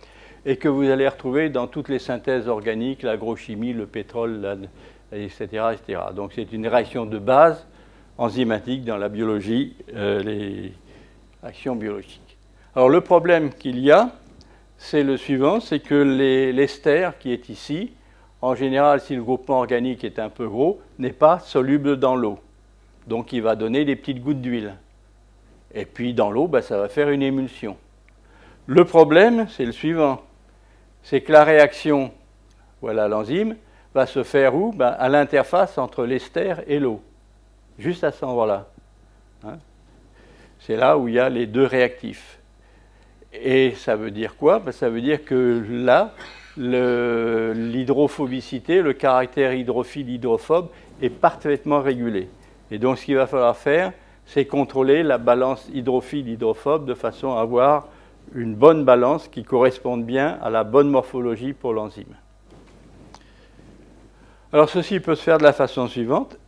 et que vous allez retrouver dans toutes les synthèses organiques, l'agrochimie, le pétrole, etc., etc. Donc c'est une réaction de base enzymatique dans la biologie, les actions biologiques. Alors le problème qu'il y a, c'est le suivant, c'est que l'ester qui est ici, en général, si le groupement organique est un peu gros, n'est pas soluble dans l'eau. Donc il va donner des petites gouttes d'huile. Et puis dans l'eau, ça va faire une émulsion. Le problème, c'est le suivant, c'est que la réaction, voilà l'enzyme, va se faire où? À l'interface entre l'ester et l'eau, juste à cet endroit-là. Hein? C'est là où il y a les deux réactifs. Et ça veut dire quoi? Ça veut dire que là, l'hydrophobicité, le caractère hydrophile-hydrophobe est parfaitement régulé. Et donc ce qu'il va falloir faire, c'est contrôler la balance hydrophile-hydrophobe de façon à avoir une bonne balance qui corresponde bien à la bonne morphologie pour l'enzyme. Alors ceci peut se faire de la façon suivante.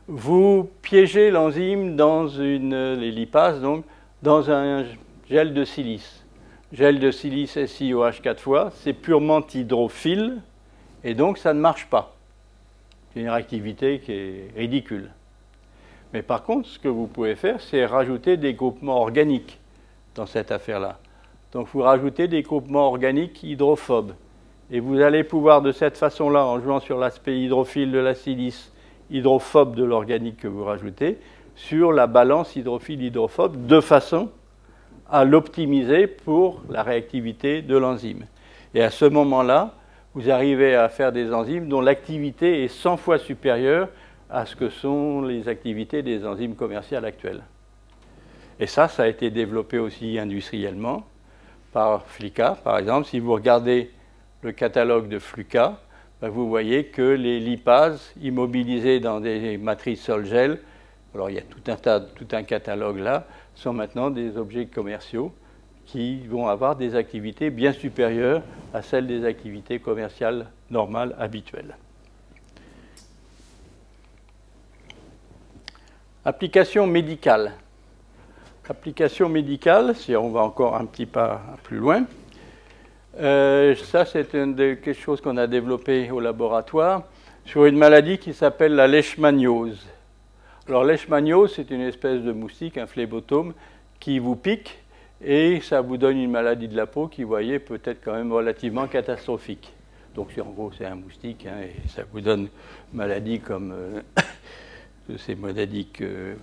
Vous piégez l'enzyme dans les lipases, donc, dans un gel de silice. Gel de silice SiOH 4 fois, c'est purement hydrophile, et donc ça ne marche pas. C'est une réactivité qui est ridicule. Mais par contre, ce que vous pouvez faire, c'est rajouter des groupements organiques dans cette affaire-là. Donc vous rajoutez des groupements organiques hydrophobes. Et vous allez pouvoir, de cette façon-là, en jouant sur l'aspect hydrophile de la silice, hydrophobe de l'organique que vous rajoutez, sur la balance hydrophile-hydrophobe, de façon à l'optimiser pour la réactivité de l'enzyme. Et à ce moment-là, vous arrivez à faire des enzymes dont l'activité est 100 fois supérieure à ce que sont les activités des enzymes commerciales actuelles. Et ça a été développé aussi industriellement par Flicka. Par exemple, si vous regardez le catalogue de Flicka, vous voyez que les lipases immobilisées dans des matrices sol-gel, alors il y a tout un catalogue là, sont maintenant des objets commerciaux qui vont avoir des activités bien supérieures à celles des activités commerciales normales habituelles. Application médicale. Application médicale, si on va encore un petit pas plus loin, ça c'est quelque chose qu'on a développé au laboratoire sur une maladie qui s'appelle la leishmaniose. Alors leishmaniose, c'est une espèce de moustique, un phlébotome, qui vous pique et ça vous donne une maladie de la peau qui, vous voyez, peut être quand même relativement catastrophique. Donc en gros, c'est un moustique hein, et ça vous donne maladie comme ces maladies que...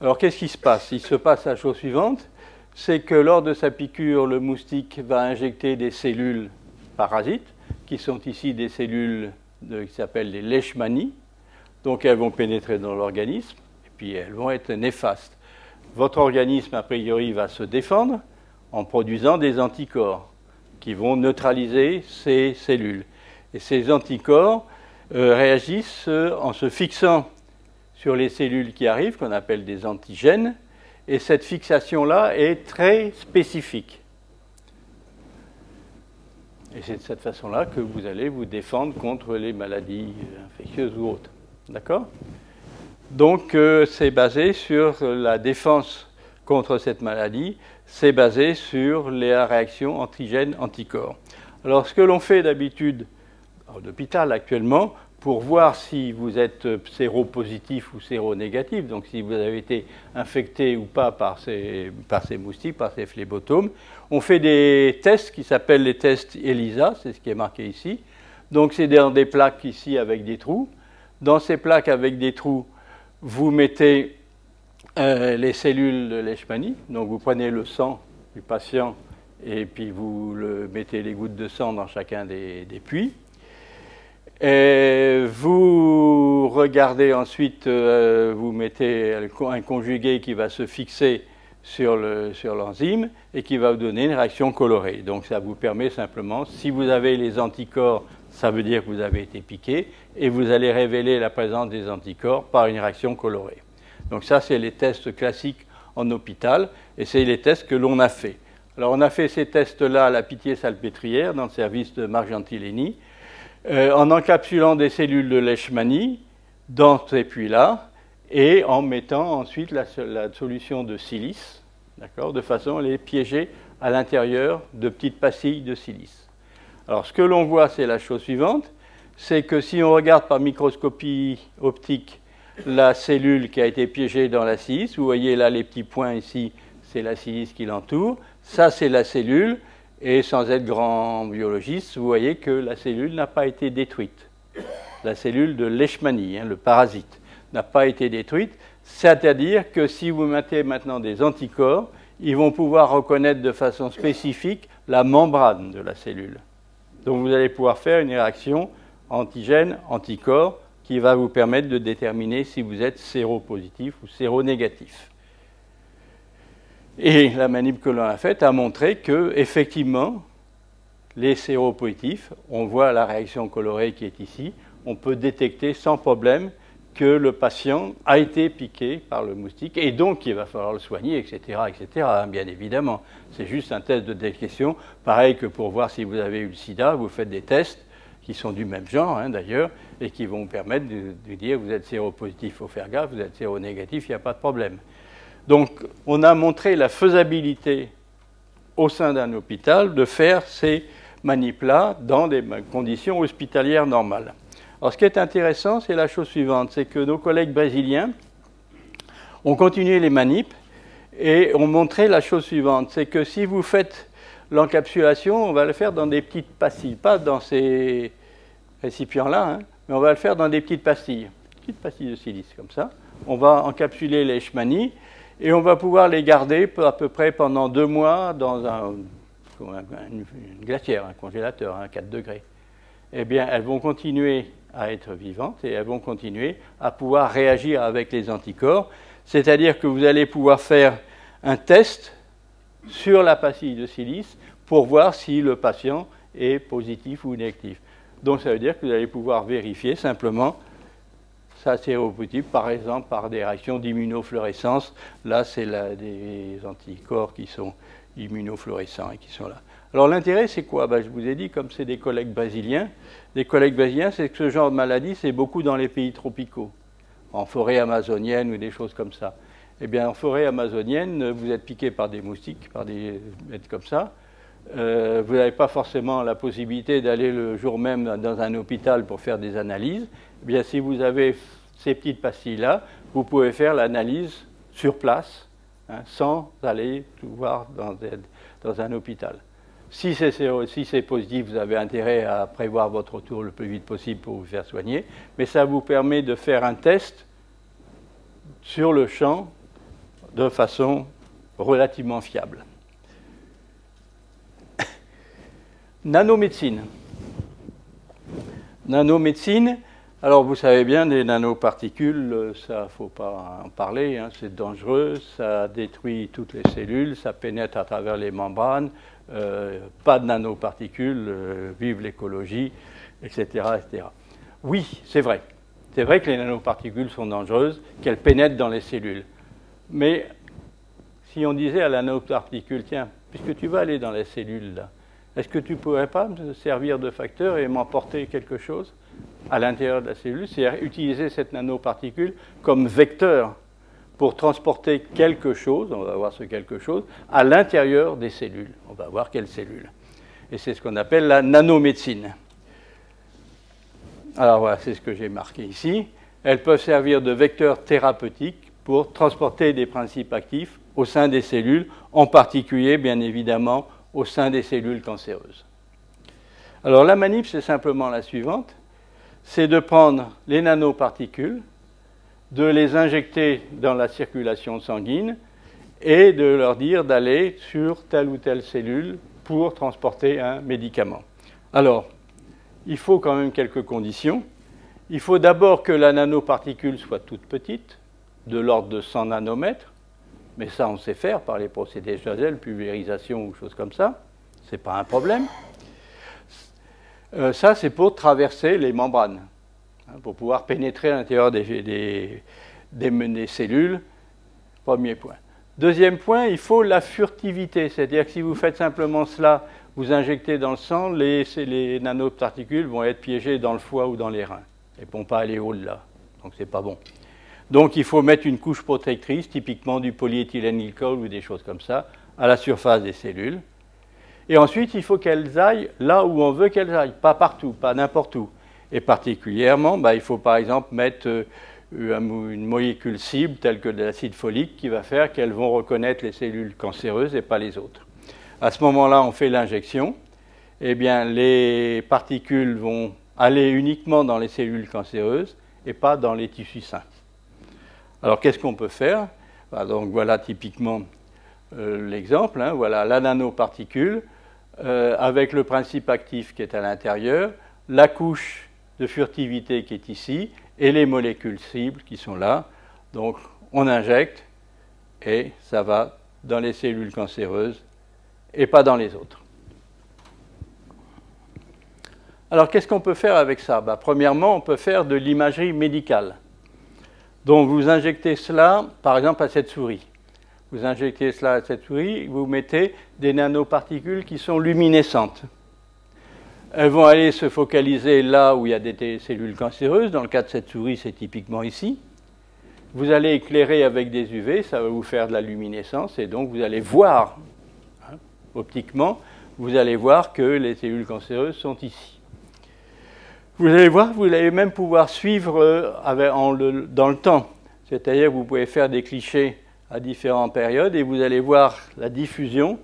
Alors qu'est-ce qui se passe? Il se passe la chose suivante, c'est que lors de sa piqûre, le moustique va injecter des cellules parasites, qui sont ici des cellules qui s'appellent les leishmanies. Donc elles vont pénétrer dans l'organisme, et puis elles vont être néfastes. Votre organisme, a priori, va se défendre en produisant des anticorps qui vont neutraliser ces cellules. Et ces anticorps réagissent en se fixant sur les cellules qui arrivent, qu'on appelle des antigènes, et cette fixation-là est très spécifique. Et c'est de cette façon-là que vous allez vous défendre contre les maladies infectieuses ou autres. D'accord? Donc, c'est basé sur la défense contre cette maladie, c'est basé sur la réaction antigène-anticorps. Alors, ce que l'on fait d'habitude à l'hôpital actuellement, pour voir si vous êtes séropositif ou séronégatif, donc si vous avez été infecté ou pas par ces moustiques, par ces phlébotomes, on fait des tests qui s'appellent les tests ELISA, c'est ce qui est marqué ici. Donc, c'est dans des plaques ici avec des trous. Dans ces plaques avec des trous, vous mettez les cellules de leishmanie. Donc vous prenez le sang du patient et puis vous mettez les gouttes de sang dans chacun des puits. Et vous regardez ensuite, vous mettez un conjugué qui va se fixer sur l'enzyme et qui va vous donner une réaction colorée. Donc ça vous permet simplement, si vous avez les anticorps, ça veut dire que vous avez été piqué, et vous allez révéler la présence des anticorps par une réaction colorée. Donc ça, c'est les tests classiques en hôpital, et c'est les tests que l'on a fait. Alors on a fait ces tests-là à la Pitié-Salpêtrière, dans le service de Marc Gentilini, en encapsulant des cellules de leishmanie dans ces puits-là, et en mettant ensuite la solution de silice, d'accord, de façon à les piéger à l'intérieur de petites pastilles de silice. Alors, ce que l'on voit, c'est la chose suivante, c'est que si on regarde par microscopie optique la cellule qui a été piégée dans la silice, vous voyez là les petits points ici, c'est la silice qui l'entoure, ça c'est la cellule, et sans être grand biologiste, vous voyez que la cellule n'a pas été détruite. La cellule de leishmanie, le parasite, n'a pas été détruite, c'est-à-dire que si vous mettez maintenant des anticorps, ils vont pouvoir reconnaître de façon spécifique la membrane de la cellule. Donc vous allez pouvoir faire une réaction antigène-anticorps qui va vous permettre de déterminer si vous êtes séropositif ou séronégatif. Et la manip que l'on a faite a montré que, effectivement, les séropositifs, on voit la réaction colorée qui est ici, on peut détecter sans problème que le patient a été piqué par le moustique et donc il va falloir le soigner, etc., bien évidemment. C'est juste un test de détection, pareil que pour voir si vous avez eu le sida, vous faites des tests qui sont du même genre d'ailleurs et qui vont vous permettre de dire vous êtes séropositif, il faut faire gaffe, vous êtes séronégatif, il n'y a pas de problème. Donc on a montré la faisabilité au sein d'un hôpital de faire ces manips-là dans des conditions hospitalières normales. Alors, ce qui est intéressant, c'est la chose suivante, c'est que nos collègues brésiliens ont continué les manips et ont montré la chose suivante, c'est que si vous faites l'encapsulation, on va le faire dans des petites pastilles, pas dans ces récipients-là, mais on va le faire dans des petites pastilles de silice, comme ça. On va encapsuler les leishmanies et on va pouvoir les garder à peu près pendant 2 mois dans une glacière, un congélateur à 4 degrés. Eh bien, elles vont continuer à être vivantes et elles vont continuer à pouvoir réagir avec les anticorps, c'est-à-dire que vous allez pouvoir faire un test sur la pastille de silice pour voir si le patient est positif ou négatif. Donc ça veut dire que vous allez pouvoir vérifier simplement ça séropositif, par exemple, par des réactions d'immunofluorescence. Là, c'est des anticorps qui sont immunofluorescents et qui sont là. Alors l'intérêt, c'est quoi? Je vous ai dit, comme c'est des collègues brésiliens, c'est que ce genre de maladie, c'est beaucoup dans les pays tropicaux, en forêt amazonienne ou des choses comme ça. Eh bien, en forêt amazonienne, vous êtes piqué par des moustiques, par des bêtes comme ça. Vous n'avez pas forcément la possibilité d'aller le jour même dans un hôpital pour faire des analyses. Eh bien, si vous avez ces petites pastilles-là, vous pouvez faire l'analyse sur place, hein, sans aller tout voir dans un hôpital. Si c'est positif, vous avez intérêt à prévoir votre retour le plus vite possible pour vous faire soigner, mais ça vous permet de faire un test sur le champ de façon relativement fiable. Nanomédecine. Nanomédecine, alors vous savez bien, des nanoparticules, ça ne faut pas en parler, hein, c'est dangereux, ça détruit toutes les cellules, ça pénètre à travers les membranes, pas de nanoparticules, vive l'écologie, etc., etc. Oui, c'est vrai. C'est vrai que les nanoparticules sont dangereuses, qu'elles pénètrent dans les cellules. Mais si on disait à la nanoparticule, tiens, puisque tu vas aller dans les cellules là, est-ce que tu ne pourrais pas me servir de facteur et m'emporter quelque chose à l'intérieur de la cellule, c'est-à-dire utiliser cette nanoparticule comme vecteur pour transporter quelque chose, on va voir ce quelque chose, à l'intérieur des cellules. On va voir quelles cellules. Et c'est ce qu'on appelle la nanomédecine. Alors voilà, c'est ce que j'ai marqué ici. Elles peuvent servir de vecteurs thérapeutiques pour transporter des principes actifs au sein des cellules, en particulier, bien évidemment, au sein des cellules cancéreuses. Alors la manip, c'est simplement la suivante, c'est de prendre les nanoparticules, de les injecter dans la circulation sanguine et de leur dire d'aller sur telle ou telle cellule pour transporter un médicament. Alors, il faut quand même quelques conditions. Il faut d'abord que la nanoparticule soit toute petite, de l'ordre de 100 nanomètres, mais ça on sait faire par les procédés Chazelle, pulvérisation ou choses comme ça, ce n'est pas un problème. Ça c'est pour traverser les membranes, hein, pour pouvoir pénétrer à l'intérieur des cellules, premier point. Deuxième point, il faut la furtivité, c'est-à-dire que si vous faites simplement cela, vous injectez dans le sang, les nanoparticules vont être piégées dans le foie ou dans les reins, et ne vont pas aller au-delà, donc c'est pas bon. Donc il faut mettre une couche protectrice, typiquement du polyéthylène-glycol ou des choses comme ça, à la surface des cellules. Et ensuite, il faut qu'elles aillent là où on veut qu'elles aillent, pas partout, pas n'importe où. Et particulièrement, il faut par exemple mettre une molécule cible telle que de l'acide folique qui va faire qu'elles vont reconnaître les cellules cancéreuses et pas les autres. À ce moment-là, on fait l'injection. Eh bien, les particules vont aller uniquement dans les cellules cancéreuses et pas dans les tissus sains. Alors, qu'est-ce qu'on peut faire? Donc, voilà typiquement l'exemple. Hein, voilà la nanoparticule avec le principe actif qui est à l'intérieur, la couche de furtivité qui est ici et les molécules cibles qui sont là. Donc, on injecte et ça va dans les cellules cancéreuses et pas dans les autres. Alors, qu'est-ce qu'on peut faire avec ça? Premièrement, on peut faire de l'imagerie médicale. Donc, vous injectez cela, par exemple, à cette souris. Vous injectez cela à cette souris, vous mettez des nanoparticules qui sont luminescentes. Elles vont aller se focaliser là où il y a des cellules cancéreuses. Dans le cas de cette souris, c'est typiquement ici. Vous allez éclairer avec des UV, ça va vous faire de la luminescence, et donc vous allez voir, hein, optiquement, vous allez voir que les cellules cancéreuses sont ici. Vous allez voir, vous allez même pouvoir suivre dans le temps. C'est-à-dire que vous pouvez faire des clichés à différentes périodes et vous allez voir la diffusion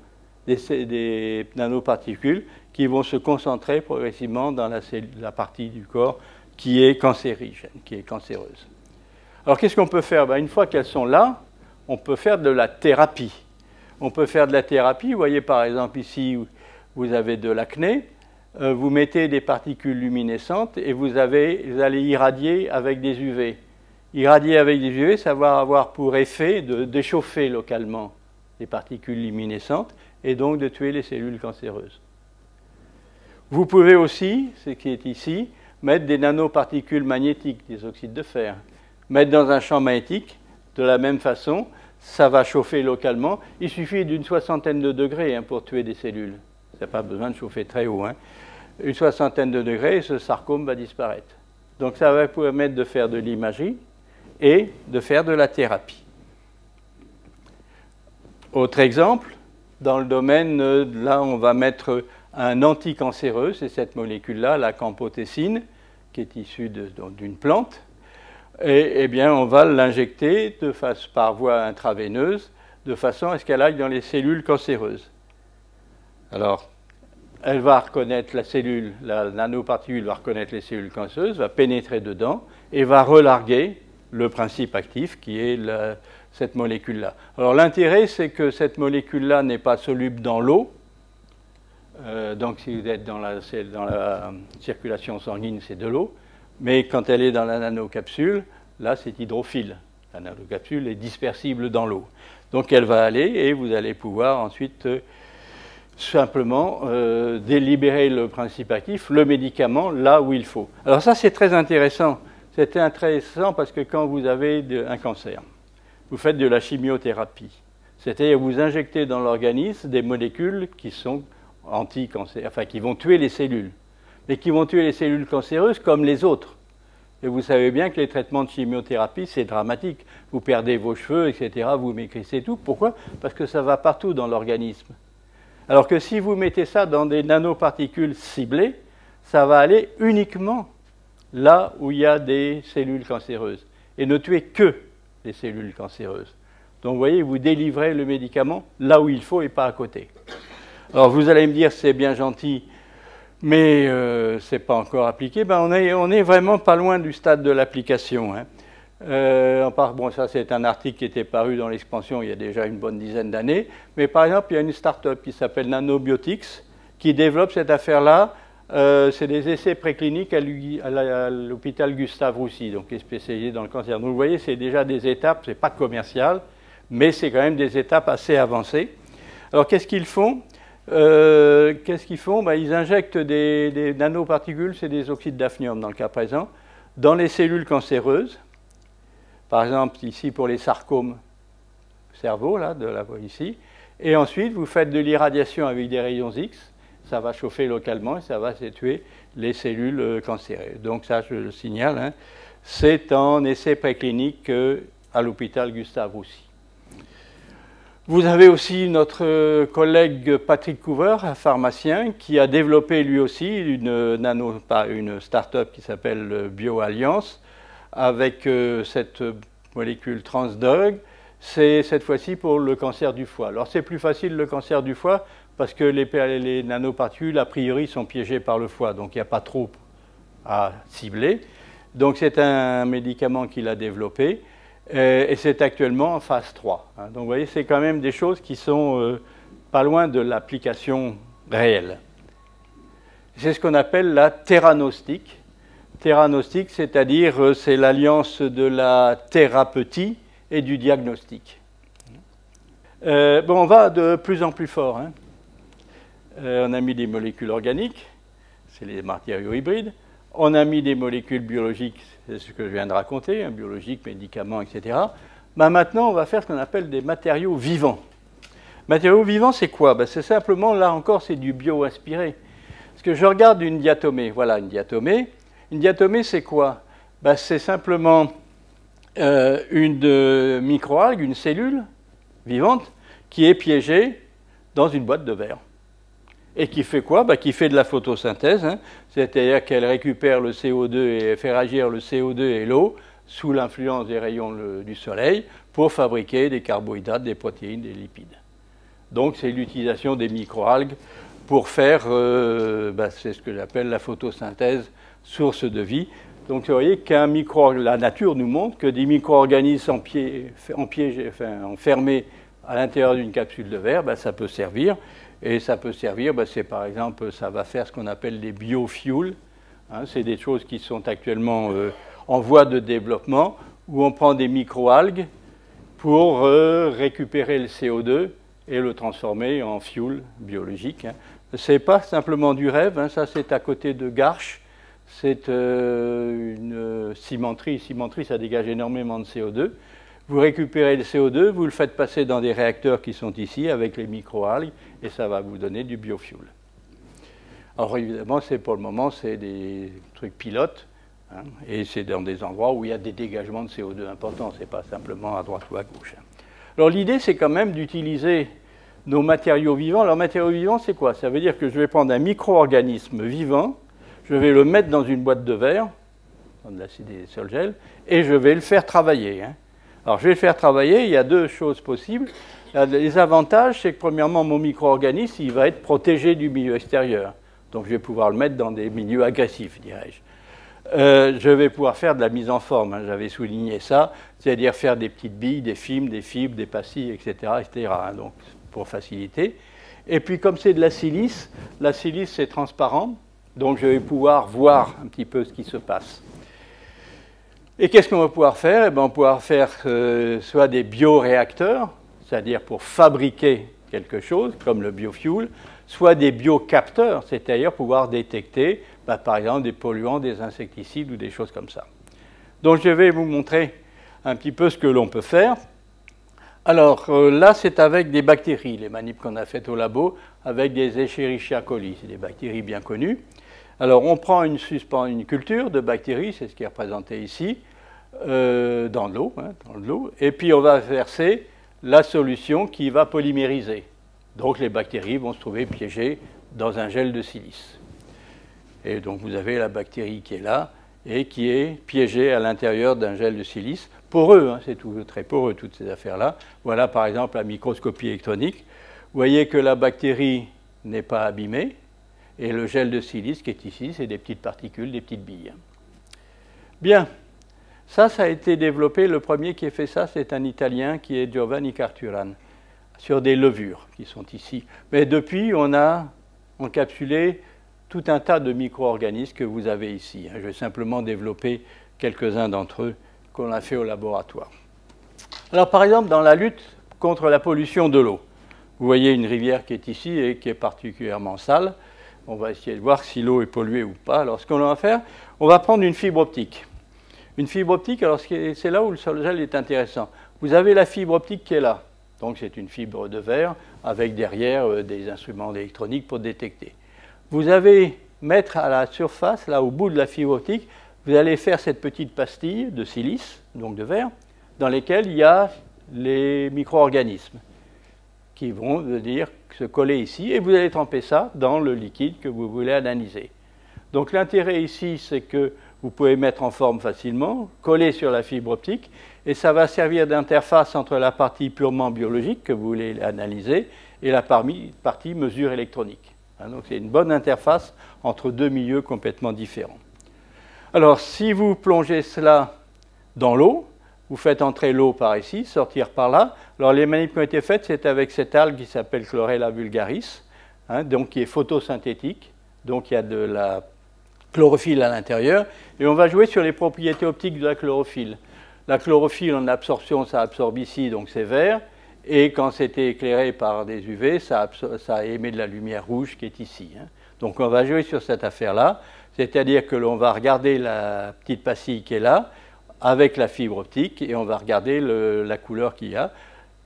des nanoparticules qui vont se concentrer progressivement dans la partie du corps qui est cancérigène, qui est cancéreuse. Alors qu'est-ce qu'on peut faire? Une fois qu'elles sont là, on peut faire de la thérapie. On peut faire de la thérapie. Vous voyez par exemple ici, vous avez de l'acné. Vous mettez des particules luminescentes et vous allez irradier avec des UV. Irradier avec des UV, ça va avoir pour effet de déchauffer localement les particules luminescentes et donc de tuer les cellules cancéreuses. Vous pouvez aussi, ce qui est ici, mettre des nanoparticules magnétiques, des oxydes de fer, mettre dans un champ magnétique, de la même façon, ça va chauffer localement. Il suffit d'une 60aine de degrés pour tuer des cellules. Ça n'a pas besoin de chauffer très haut. Une 60aine de degrés, et ce sarcome va disparaître. Donc ça va permettre de faire de l'imagerie et de faire de la thérapie. Autre exemple, dans le domaine, là on va mettre un anticancéreux, c'est cette molécule-là, la campothécine, qui est issue d'une plante. Et eh bien, on va l'injecter par voie intraveineuse, de façon à ce qu'elle aille dans les cellules cancéreuses. Alors, elle va reconnaître la cellule, la nanoparticule va reconnaître les cellules cancéreuses, va pénétrer dedans et va relarguer le principe actif qui est cette molécule-là. Alors, l'intérêt, c'est que cette molécule-là n'est pas soluble dans l'eau. Donc, si vous êtes dans la circulation sanguine, c'est de l'eau. Mais quand elle est dans la nanocapsule, là, c'est hydrophile. La nanocapsule est dispersible dans l'eau. Donc, elle va aller et vous allez pouvoir ensuite simplement délibérer le principe actif, le médicament, là où il faut. Alors ça, c'est très intéressant. C'est intéressant parce que quand vous avez un cancer, vous faites de la chimiothérapie. C'est-à-dire vous injectez dans l'organisme des molécules qui sont anti-cancers, enfin qui vont tuer les cellules, mais qui vont tuer les cellules cancéreuses comme les autres. Et vous savez bien que les traitements de chimiothérapie, c'est dramatique. Vous perdez vos cheveux, etc., vous maigrissez tout. Pourquoi? Parce que ça va partout dans l'organisme. Alors que si vous mettez ça dans des nanoparticules ciblées, ça va aller uniquement là où il y a des cellules cancéreuses et ne tuer que les cellules cancéreuses. Donc vous voyez, vous délivrez le médicament là où il faut et pas à côté. Alors vous allez me dire, c'est bien gentil, mais ce n'est pas encore appliqué. Ben, on est vraiment pas loin du stade de l'application. Bon, ça c'est un article qui était paru dans l'Expansion il y a déjà une bonne dizaine d'années. Mais par exemple, il y a une start-up qui s'appelle Nanobiotics qui développe cette affaire-là. C'est des essais précliniques à l'hôpital Gustave Roussy, donc qui est spécialisé dans le cancer. Donc vous voyez, c'est déjà des étapes, c'est pas commercial, mais c'est quand même des étapes assez avancées. Alors qu'est-ce qu'ils font? Ben, ils injectent des nanoparticules, c'est des oxydes d'hafnium dans le cas présent, dans les cellules cancéreuses. Par exemple, ici pour les sarcomes cerveau, là, ici. Et ensuite, vous faites de l'irradiation avec des rayons X. Ça va chauffer localement et ça va tuer les cellules cancéreuses. Donc ça, je le signale, c'est en essai préclinique à l'hôpital Gustave Roussy. Vous avez aussi notre collègue Patrick Coover, un pharmacien, qui a développé lui aussi une start-up qui s'appelle BioAlliance, avec cette molécule transdrug. C'est cette fois-ci pour le cancer du foie. Alors c'est plus facile le cancer du foie parce que les nanoparticules, a priori, sont piégées par le foie, donc il n'y a pas trop à cibler. Donc c'est un médicament qu'il a développé et c'est actuellement en phase 3. Donc vous voyez, c'est quand même des choses qui sont pas loin de l'application réelle. C'est ce qu'on appelle la théranostique. Théranostique, c'est-à-dire c'est l'alliance de la thérapeutie et du diagnostic. On va de plus en plus fort. On a mis des molécules organiques, c'est les matériaux hybrides. On a mis des molécules biologiques, c'est ce que je viens de raconter, biologiques, médicaments, etc. Maintenant, on va faire ce qu'on appelle des matériaux vivants. Matériaux vivants, c'est quoi? C'est simplement, là encore, c'est du bio-inspiré. Parce que je regarde une diatomée. Voilà, une diatomée. Une diatomée, c'est quoi? C'est simplement une microalgue, une cellule vivante, qui est piégée dans une boîte de verre. Et qui fait quoi? Qui fait de la photosynthèse, c'est-à-dire qu'elle récupère le CO2 et fait réagir le CO2 et l'eau sous l'influence des rayons du soleil pour fabriquer des carbohydrates, des protéines, des lipides. Donc c'est l'utilisation des microalgues pour faire, c'est ce que j'appelle la photosynthèse, source de vie. Donc vous voyez la nature nous montre que des micro-organismes enfermés à l'intérieur d'une capsule de verre, ça peut servir. Et ça peut servir, c'est par exemple, ça va faire ce qu'on appelle des biofuels. C'est des choses qui sont actuellement en voie de développement, où on prend des microalgues pour récupérer le CO2 et le transformer en fuel biologique. Ce n'est pas simplement du rêve, ça c'est à côté de Garches. c'est une cimenterie. Cimenterie, ça dégage énormément de CO2. Vous récupérez le CO2, vous le faites passer dans des réacteurs qui sont ici avec les microalgues et ça va vous donner du biofuel. Alors évidemment, pour le moment, c'est des trucs pilotes hein, et c'est dans des endroits où il y a des dégagements de CO2 importants. Ce n'est pas simplement à droite ou à gauche. Alors l'idée, c'est quand même d'utiliser nos matériaux vivants. Alors matériaux vivants, c'est quoi? Ça veut dire que je vais prendre un micro-organisme vivant, je vais le mettre dans une boîte de verre, dans de l'acide sol-gel, et je vais le faire travailler. Hein. Alors, je vais le faire travailler, il y a deux choses possibles. Les avantages, c'est que premièrement, mon micro-organisme, il va être protégé du milieu extérieur. Donc, je vais pouvoir le mettre dans des milieux agressifs, dirais-je. Je vais pouvoir faire de la mise en forme, hein, j'avais souligné ça, c'est-à-dire faire des petites billes, des films, des fibres, des pastilles, etc. Hein, donc, pour faciliter. Et puis, comme c'est de la silice c'est transparent, donc je vais pouvoir voir un petit peu ce qui se passe. Et qu'est-ce qu'on va pouvoir faire? On va pouvoir faire soit des bioréacteurs, c'est-à-dire pour fabriquer quelque chose, comme le biofuel, soit des biocapteurs, c'est-à-dire pouvoir détecter, par exemple, des polluants, des insecticides ou des choses comme ça. Donc je vais vous montrer un petit peu ce que l'on peut faire. Alors là, c'est avec des bactéries, les manips qu'on a faites au labo, avec des Escherichia coli, c'est des bactéries bien connues. Alors, on prend une culture de bactéries, c'est ce qui est représenté ici, dans de l'eau, et puis on va verser la solution qui va polymériser. Donc, les bactéries vont se trouver piégées dans un gel de silice. Et donc, vous avez la bactérie qui est là et qui est piégée à l'intérieur d'un gel de silice. Poreux, hein, c'est tout très poreux, toutes ces affaires-là. Voilà, par exemple, la microscopie électronique. Vous voyez que la bactérie n'est pas abîmée. Et le gel de silice qui est ici, c'est des petites particules, des petites billes. Bien, ça a été développé. Le premier qui a fait ça, c'est un Italien qui est Giovanni Carturan, sur des levures qui sont ici. Mais depuis, on a encapsulé tout un tas de micro-organismes que vous avez ici. Je vais simplement développer quelques-uns d'entre eux qu'on a fait au laboratoire. Alors, par exemple, dans la lutte contre la pollution de l'eau, vous voyez une rivière qui est ici et qui est particulièrement sale. On va essayer de voir si l'eau est polluée ou pas. Alors, ce qu'on va faire, on va prendre une fibre optique. Une fibre optique, alors c'est là où le sol-gel est intéressant. Vous avez la fibre optique qui est là. Donc, c'est une fibre de verre avec derrière des instruments électroniques pour détecter. Vous allez mettre à la surface, là au bout de la fibre optique, vous allez faire cette petite pastille de silice, donc de verre, dans lesquelles il y a les micro-organismes qui vont venir se coller ici, et vous allez tremper ça dans le liquide que vous voulez analyser. Donc l'intérêt ici, c'est que vous pouvez mettre en forme facilement, coller sur la fibre optique, et ça va servir d'interface entre la partie purement biologique que vous voulez analyser et la partie mesure électronique. Donc c'est une bonne interface entre deux milieux complètement différents. Alors si vous plongez cela dans l'eau, vous faites entrer l'eau par ici, sortir par là. Alors les manips qui ont été faites, c'est avec cette algue qui s'appelle Chlorella vulgaris, donc qui est photosynthétique, donc il y a de la chlorophylle à l'intérieur, et on va jouer sur les propriétés optiques de la chlorophylle. La chlorophylle en absorption, ça absorbe ici, donc c'est vert, et quand c'était éclairé par des UV, ça émet de la lumière rouge qui est ici. Donc on va jouer sur cette affaire-là, c'est-à-dire que l'on va regarder la petite pastille qui est là, avec la fibre optique, et on va regarder la couleur qu'il y a.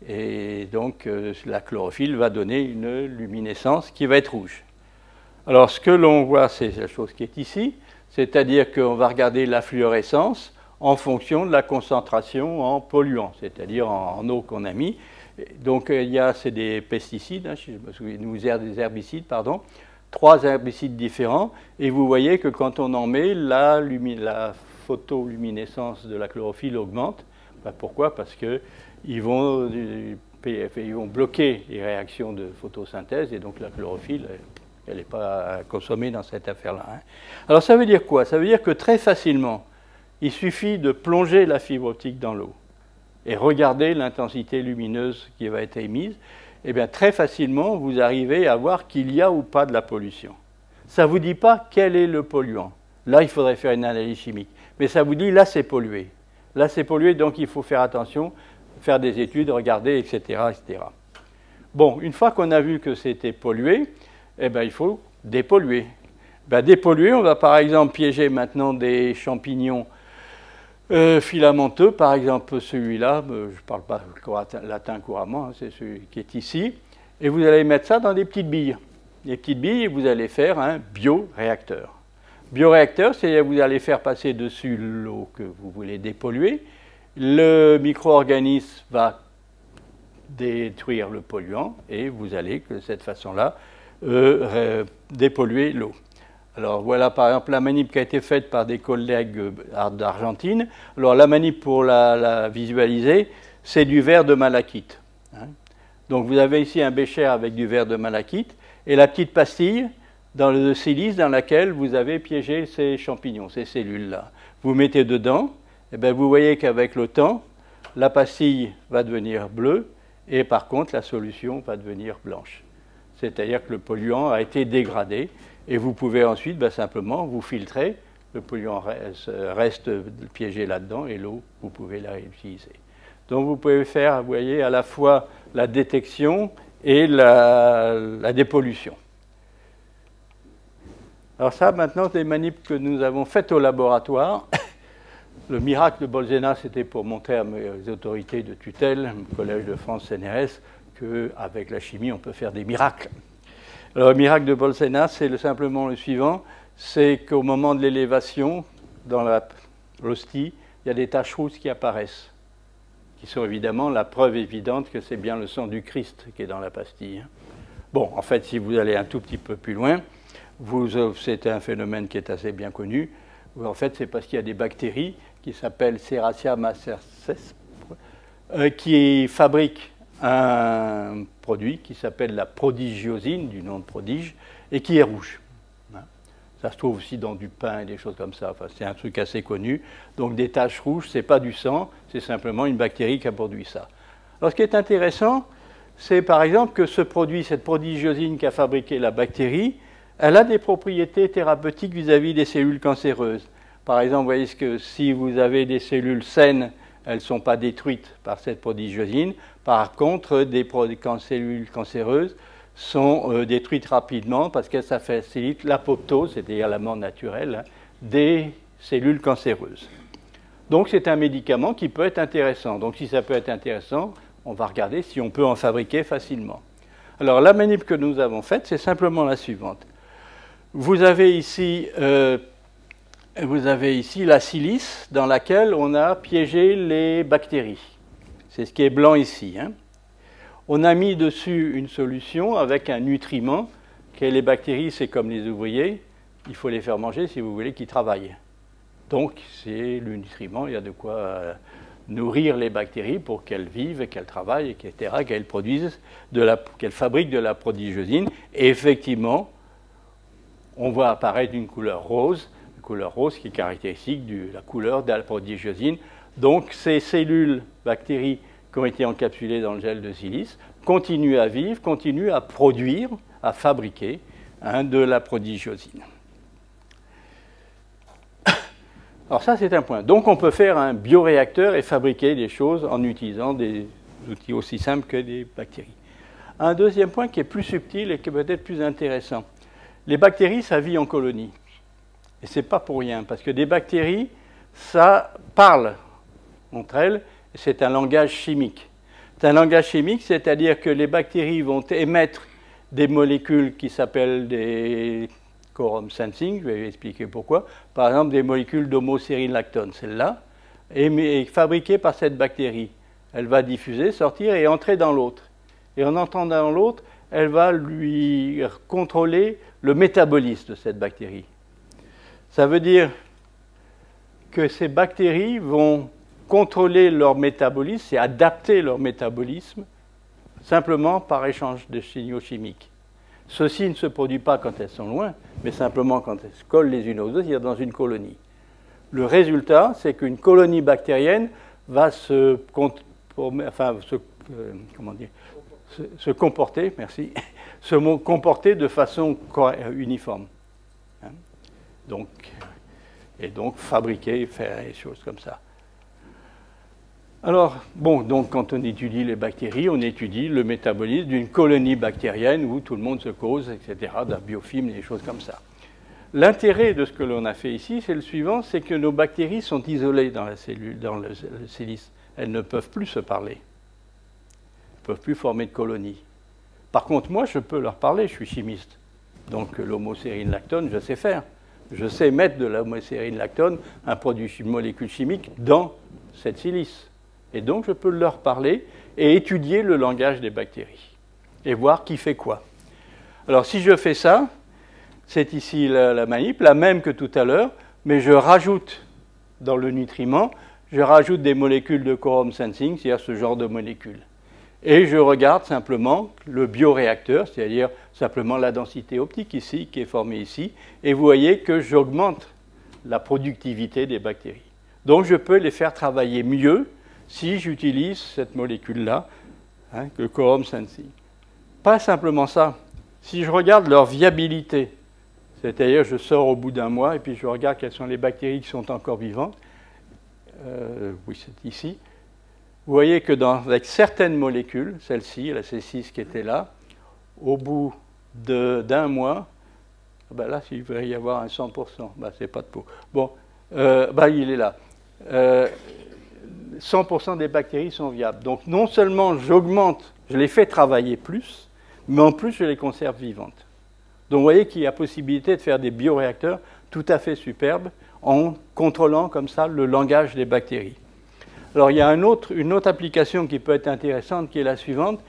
Et donc, la chlorophylle va donner une luminescence qui va être rouge. Alors, ce que l'on voit, c'est la chose qui est ici, c'est-à-dire qu'on va regarder la fluorescence en fonction de la concentration en polluants, c'est-à-dire en eau qu'on a mis. Donc, c'est des pesticides, si je me souviens, des herbicides, pardon, 3 herbicides différents, et vous voyez que quand on en met, la photoluminescence de la chlorophylle augmente. Pourquoi? Parce qu'ils vont bloquer les réactions de photosynthèse, et donc la chlorophylle, elle n'est pas consommée dans cette affaire-là. Alors ça veut dire quoi? Ça veut dire que très facilement, il suffit de plonger la fibre optique dans l'eau et regarder l'intensité lumineuse qui va être émise. Et bien très facilement, vous arrivez à voir qu'il y a ou pas de la pollution. Ça ne vous dit pas quel est le polluant. Là, il faudrait faire une analyse chimique. Mais ça vous dit, là, c'est pollué. Là, c'est pollué, donc il faut faire attention, faire des études, regarder, etc., etc. Bon, une fois qu'on a vu que c'était pollué, il faut dépolluer. Ben, dépolluer, on va par exemple piéger maintenant des champignons filamenteux, par exemple celui-là, je ne parle pas latin couramment, hein, c'est celui qui est ici, et vous allez mettre ça dans des petites billes. Des petites billes, et vous allez faire un bioréacteur. Bioréacteur, c'est-à-dire que vous allez faire passer dessus l'eau que vous voulez dépolluer, le micro-organisme va détruire le polluant, et vous allez, de cette façon-là, dépolluer l'eau. Alors voilà par exemple la manip qui a été faite par des collègues d'Argentine. Alors la manip pour la visualiser, c'est du verre de malachite. Hein. Donc vous avez ici un bécher avec du verre de malachite et la petite pastille dans le silice dans laquelle vous avez piégé ces champignons, ces cellules-là. Vous mettez dedans, et bien vous voyez qu'avec le temps, la pastille va devenir bleue et par contre la solution va devenir blanche. C'est-à-dire que le polluant a été dégradé. Et vous pouvez ensuite simplement vous filtrer, le polluant reste piégé là-dedans et l'eau, vous pouvez la réutiliser. Donc vous pouvez faire, vous voyez, à la fois la détection et la dépollution. Alors ça, maintenant, des manips que nous avons faites au laboratoire. Le miracle de Bolsena, c'était pour montrer à mes autorités de tutelle, le Collège de France CNRS, qu'avec la chimie, on peut faire des miracles. Alors, le miracle de Bolsena, c'est simplement le suivant, c'est qu'au moment de l'élévation, dans l'hostie, il y a des taches rouges qui apparaissent, qui sont évidemment la preuve évidente que c'est bien le sang du Christ qui est dans la pastille. Bon, en fait, si vous allez un tout petit peu plus loin, c'est un phénomène qui est assez bien connu. En fait, c'est parce qu'il y a des bactéries qui s'appellent Serratia macerces, qui fabriquent un produit qui s'appelle la prodigiosine, du nom de prodige, et qui est rouge. Ça se trouve aussi dans du pain et des choses comme ça. Enfin, c'est un truc assez connu. Donc des taches rouges, ce n'est pas du sang, c'est simplement une bactérie qui a produit ça. Alors ce qui est intéressant, c'est par exemple que ce produit, cette prodigiosine qu'a fabriqué la bactérie, elle a des propriétés thérapeutiques vis-à-vis des cellules cancéreuses. Par exemple, vous voyez que si vous avez des cellules saines, elles ne sont pas détruites par cette prodigiosine. Par contre, des cellules cancéreuses sont détruites rapidement parce que ça facilite l'apoptose, c'est-à-dire la mort naturelle, des cellules cancéreuses. Donc c'est un médicament qui peut être intéressant. Donc si ça peut être intéressant, on va regarder si on peut en fabriquer facilement. Alors la manip que nous avons faite, c'est simplement la suivante. Vous avez ici la silice dans laquelle on a piégé les bactéries. C'est ce qui est blanc ici. Hein. On a mis dessus une solution avec un nutriment, que les bactéries, c'est comme les ouvriers, il faut les faire manger si vous voulez qu'ils travaillent. Donc, c'est le nutriment, il y a de quoi nourrir les bactéries pour qu'elles vivent, qu'elles travaillent, etc., qu'elles produisent, qu'elles fabriquent de la prodigiosine. Et effectivement, on voit apparaître une couleur rose qui est caractéristique de la couleur de la prodigiosine. Donc, ces cellules bactéries qui ont été encapsulées dans le gel de silice continuent à vivre, continuent à produire, à fabriquer de la prodigiosine. Alors ça, c'est un point. Donc, on peut faire un bioréacteur et fabriquer des choses en utilisant des outils aussi simples que des bactéries. Un deuxième point qui est plus subtil et qui est peut-être plus intéressant. Les bactéries, ça vit en colonie. Et ce n'est pas pour rien, parce que des bactéries, ça parle entre elles, c'est un langage chimique. C'est un langage chimique, c'est-à-dire que les bactéries vont émettre des molécules qui s'appellent des quorum sensing, je vais expliquer pourquoi. Par exemple, des molécules d'homocérine-lactone, celle-là, est fabriquée par cette bactérie. Elle va diffuser, sortir et entrer dans l'autre. Et en entrant dans l'autre, elle va lui contrôler le métabolisme de cette bactérie. Ça veut dire que ces bactéries vont contrôler leur métabolisme et adapter leur métabolisme simplement par échange de signaux chimiques. Ceci ne se produit pas quand elles sont loin, mais simplement quand elles se collent les unes aux autres, c'est-à-dire dans une colonie. Le résultat, c'est qu'une colonie bactérienne va se comporter, merci, se comporter de façon uniforme. Hein? Et donc fabriquer, faire des choses comme ça. Alors, bon, donc quand on étudie les bactéries, on étudie le métabolisme d'une colonie bactérienne où tout le monde se cause, etc., d'un biofilm, des choses comme ça. L'intérêt de ce que l'on a fait ici, c'est le suivant, c'est que nos bactéries sont isolées dans la cellule, dans le silice. Elles ne peuvent plus se parler. Elles ne peuvent plus former de colonies. Par contre, moi, je peux leur parler, je suis chimiste. Donc l'homocérine lactone, je sais faire. Je sais mettre de l'homocérine lactone, un produit, une molécule chimique, dans cette silice. Et donc, je peux leur parler et étudier le langage des bactéries. Et voir qui fait quoi. Alors, si je fais ça, c'est ici la manip, la même que tout à l'heure, mais je rajoute dans le nutriment, je rajoute des molécules de quorum sensing, c'est-à-dire ce genre de molécules. Et je regarde simplement le bioréacteur, c'est-à-dire simplement la densité optique ici, qui est formée ici, et vous voyez que j'augmente la productivité des bactéries. Donc je peux les faire travailler mieux si j'utilise cette molécule-là, le quorum sensing. Pas simplement ça. Si je regarde leur viabilité, c'est-à-dire je sors au bout d'un mois et puis je regarde quelles sont les bactéries qui sont encore vivantes, oui, c'est ici. Vous voyez que avec certaines molécules, celle-ci, la C6 qui était là, au bout d'un mois, ben là, il va y avoir un 100%, ben, c'est pas de peau. Bon, ben, il est là. 100% des bactéries sont viables. Donc non seulement j'augmente, je les fais travailler plus, mais en plus je les conserve vivantes. Donc vous voyez qu'il y a possibilité de faire des bioréacteurs tout à fait superbes en contrôlant comme ça le langage des bactéries. Alors il y a une autre application qui peut être intéressante qui est la suivante.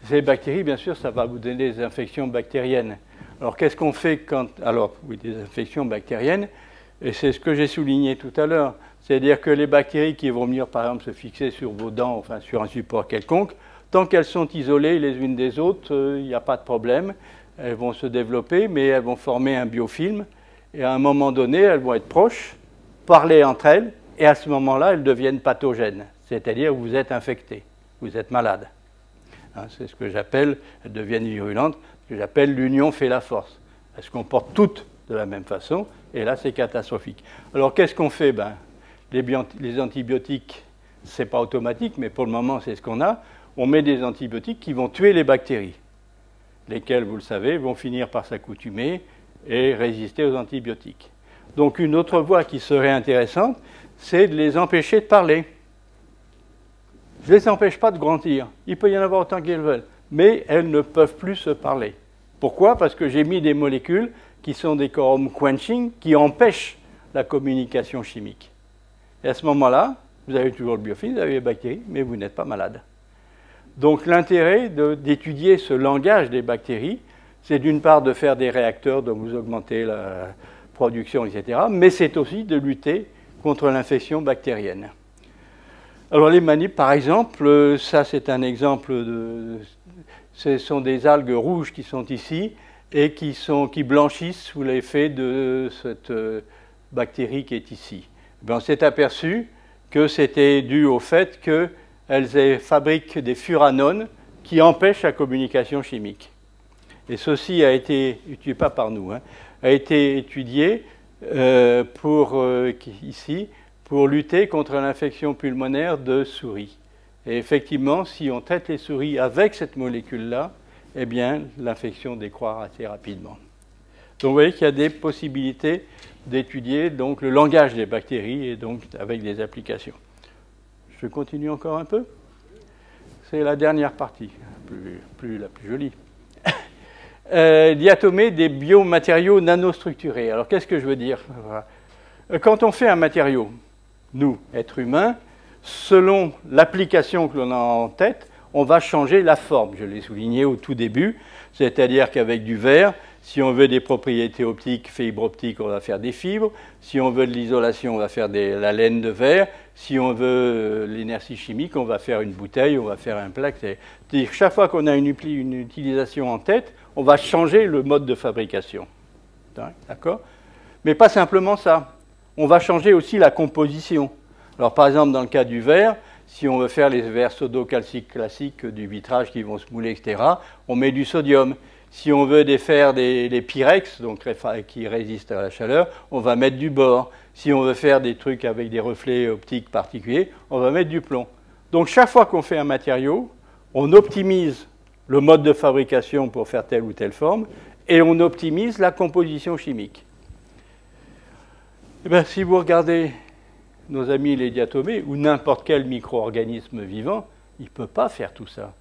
Ces bactéries, bien sûr, ça va vous donner des infections bactériennes. Alors qu'est-ce qu'on fait quand... Alors oui, des infections bactériennes, et c'est ce que j'ai souligné tout à l'heure. C'est-à-dire que les bactéries qui vont venir, par exemple, se fixer sur vos dents, enfin sur un support quelconque, tant qu'elles sont isolées les unes des autres, il n'y a pas de problème. Elles vont se développer, mais elles vont former un biofilm. Et à un moment donné, elles vont être proches, parler entre elles, et à ce moment-là, elles deviennent pathogènes. C'est-à-dire que vous êtes infecté, vous êtes malade. Hein, c'est ce que j'appelle, elles deviennent virulentes, ce que j'appelle l'union fait la force. Elles se comportent toutes de la même façon, et là, c'est catastrophique. Alors, qu'est-ce qu'on fait? Les antibiotiques, ce n'est pas automatique, mais pour le moment, c'est ce qu'on a. On met des antibiotiques qui vont tuer les bactéries, lesquelles, vous le savez, vont finir par s'accoutumer et résister aux antibiotiques. Donc une autre voie qui serait intéressante, c'est de les empêcher de parler. Je ne les empêche pas de grandir. Il peut y en avoir autant qu'elles veulent, mais elles ne peuvent plus se parler. Pourquoi? Parce que j'ai mis des molécules qui sont des quorum quenching, qui empêchent la communication chimique. Et à ce moment-là, vous avez toujours le biofilm, vous avez les bactéries, mais vous n'êtes pas malade. Donc l'intérêt d'étudier ce langage des bactéries, c'est d'une part de faire des réacteurs dont vous augmentez la production, etc., mais c'est aussi de lutter contre l'infection bactérienne. Alors les manips, par exemple, ça c'est un exemple ce sont des algues rouges qui sont ici et qui blanchissent sous l'effet de cette bactérie qui est ici. On s'est aperçu que c'était dû au fait qu'elles fabriquent des furanones qui empêchent la communication chimique. Et ceci a été étudié, pas par nous, a été étudié ici pour lutter contre l'infection pulmonaire de souris. Et effectivement, si on traite les souris avec cette molécule-là, eh bien, l'infection décroît assez rapidement. Donc vous voyez qu'il y a des possibilités d'étudier donc le langage des bactéries et donc avec des applications. Je continue encore un peu. C'est la dernière partie, la plus jolie. Diatomer des biomatériaux nanostructurés. Alors qu'est-ce que je veux dire? Quand on fait un matériau, nous, êtres humains, selon l'application que l'on a en tête, on va changer la forme. Je l'ai souligné au tout début, c'est-à-dire qu'avec du verre, si on veut des propriétés optiques, fibre optique, on va faire des fibres. Si on veut de l'isolation, on va faire la laine de verre. Si on veut l'énergie chimique, on va faire une bouteille, on va faire un plaque. C'est-à-dire que chaque fois qu'on a une utilisation en tête, on va changer le mode de fabrication. D'accord? Mais pas simplement ça. On va changer aussi la composition. Alors par exemple, dans le cas du verre, si on veut faire les verres sodo-calciques classiques du vitrage qui vont se mouler, etc., on met du sodium. Si on veut faire des pyrex, donc qui résistent à la chaleur, on va mettre du bore. Si on veut faire des trucs avec des reflets optiques particuliers, on va mettre du plomb. Donc chaque fois qu'on fait un matériau, on optimise le mode de fabrication pour faire telle ou telle forme, et on optimise la composition chimique. Eh bien, si vous regardez nos amis les diatomées, ou n'importe quel micro-organisme vivant, il ne peut pas faire tout ça.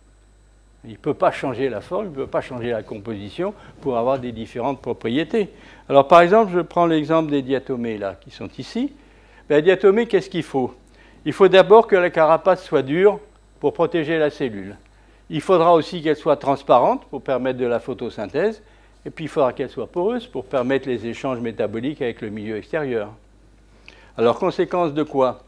Il ne peut pas changer la forme, il ne peut pas changer la composition pour avoir des différentes propriétés. Alors, par exemple, je prends l'exemple des diatomées, là, qui sont ici. Ben, la diatomée, qu'est-ce qu'il faut? Il faut d'abord que la carapace soit dure pour protéger la cellule. Il faudra aussi qu'elle soit transparente pour permettre de la photosynthèse. Et puis, il faudra qu'elle soit poreuse pour permettre les échanges métaboliques avec le milieu extérieur. Alors, conséquence de quoi?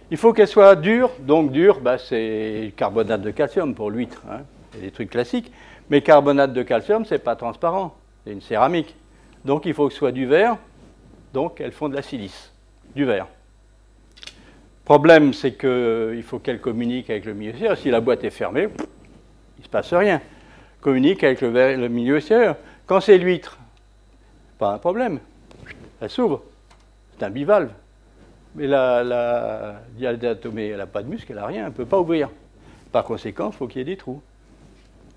Il faut qu'elle soit dure. Donc, dure, ben, c'est carbonate de calcium pour l'huître. Hein. C'est des trucs classiques. Mais carbonate de calcium, ce n'est pas transparent. C'est une céramique. Donc, il faut que ce soit du verre. Donc, elles font de la silice. Du verre. Problème, c'est qu'il faut qu'elle communique avec le milieu extérieur. Si la boîte est fermée, il ne se passe rien. Communique avec le milieu extérieur. Quand c'est l'huître, pas un problème. Elle s'ouvre. C'est un bivalve. Mais la diatomée, elle n'a pas de muscle, elle n'a rien, elle ne peut pas ouvrir. Par conséquent, il faut qu'il y ait des trous.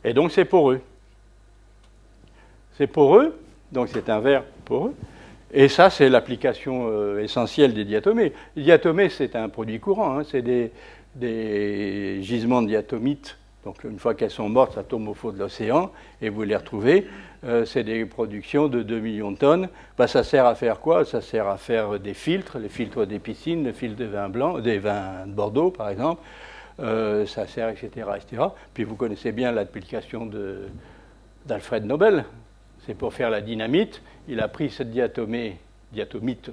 Et donc, c'est poreux. C'est poreux, donc c'est un verre poreux. Et ça, c'est l'application essentielle des diatomées. Les diatomées, c'est un produit courant. Hein, c'est des gisements de diatomites. Donc, une fois qu'elles sont mortes, ça tombe au fond de l'océan et vous les retrouvez. C'est des productions de 2 millions de tonnes. Ben, ça sert à faire quoi? Ça sert à faire des filtres, les filtres des piscines, les filtres des vins blancs, des vins de Bordeaux, par exemple. Ça sert, etc., etc. Puis vous connaissez bien l'application d'Alfred Nobel. C'est pour faire la dynamite. Il a pris cette diatomite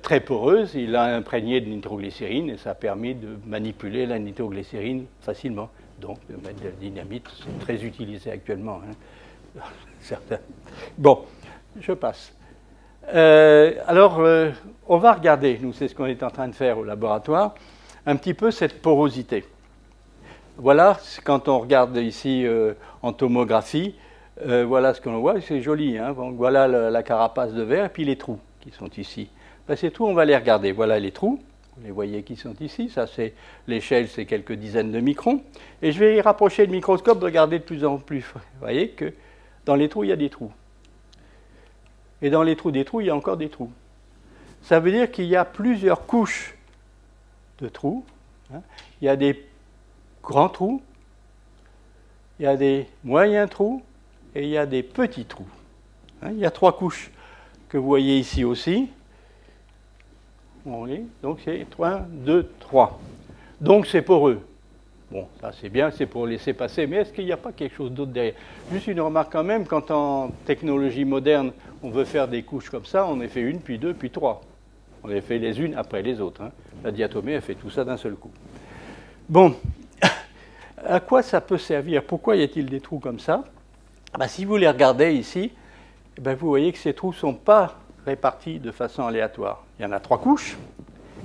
très poreuse, il l'a imprégnée de nitroglycérine et ça a permis de manipuler la nitroglycérine facilement. Donc, de mettre de la dynamite, c'est très utilisé actuellement. Hein. Certains. Bon, je passe. On va regarder, nous, c'est ce qu'on est en train de faire au laboratoire, un petit peu cette porosité. Voilà, quand on regarde ici en tomographie, voilà ce qu'on voit, c'est joli. Hein. Donc, voilà la carapace de verre et puis les trous qui sont ici. Ben, ces trous, on va les regarder. Voilà les trous. Vous les voyez qui sont ici. Ça, c'est l'échelle, c'est quelques dizaines de microns. Et je vais y rapprocher le microscope, regarder de plus en plus. Vous voyez que dans les trous, il y a des trous. Et dans les trous des trous, il y a encore des trous. Ça veut dire qu'il y a plusieurs couches de trous. Hein. Il y a des grands trous, il y a des moyens trous et il y a des petits trous. Hein. Il y a 3 couches que vous voyez ici aussi. Donc c'est 1, 2, 3. Donc c'est poreux. Bon, ça c'est bien, c'est pour laisser passer, mais est-ce qu'il n'y a pas quelque chose d'autre derrière? Juste une remarque quand même, quand en technologie moderne, on veut faire des couches comme ça, on en fait 1, puis 2, puis 3. On les fait les unes après les autres. Hein. La diatomée, elle fait tout ça d'un seul coup. Bon, à quoi ça peut servir? Pourquoi y a-t-il des trous comme ça? Ben, si vous les regardez ici, ben, vous voyez que ces trous ne sont pas répartis de façon aléatoire. Il y en a 3 couches,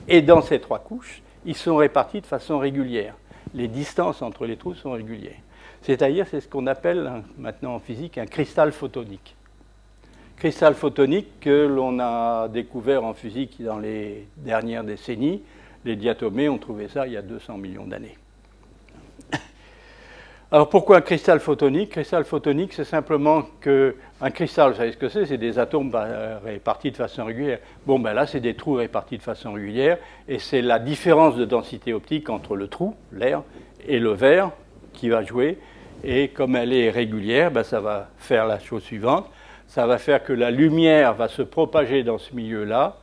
et dans ces 3 couches, ils sont répartis de façon régulière. Les distances entre les trous sont régulières. C'est-à-dire, c'est ce qu'on appelle maintenant en physique un cristal photonique. Cristal photonique que l'on a découvert en physique dans les dernières décennies. Les diatomées ont trouvé ça il y a 200 millions d'années. Alors pourquoi un cristal photonique? Cristal photonique, c'est simplement qu'un cristal, vous savez ce que c'est? C'est des atomes répartis de façon régulière. Bon, ben là, c'est des trous répartis de façon régulière, et c'est la différence de densité optique entre le trou, l'air, et le verre qui va jouer. Et comme elle est régulière, ben ça va faire la chose suivante. Ça va faire que la lumière va se propager dans ce milieu-là,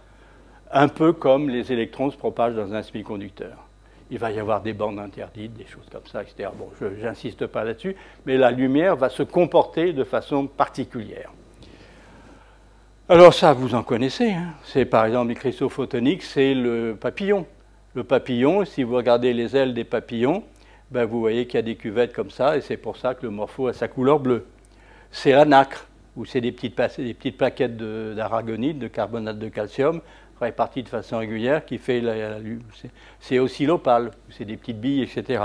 un peu comme les électrons se propagent dans un semi-conducteur. Il va y avoir des bandes interdites, des choses comme ça, etc. Bon, je n'insiste pas là-dessus, mais la lumière va se comporter de façon particulière. Alors ça, vous en connaissez. Hein. C'est par exemple les cristaux photoniques, c'est le papillon. Le papillon, si vous regardez les ailes des papillons, ben vous voyez qu'il y a des cuvettes comme ça, et c'est pour ça que le morpho a sa couleur bleue. C'est la nacre, où c'est des petites plaquettes d'aragonite, de carbonate de calcium, réparties de façon régulière, qui fait c'est aussi l'opale, c'est des petites billes, etc.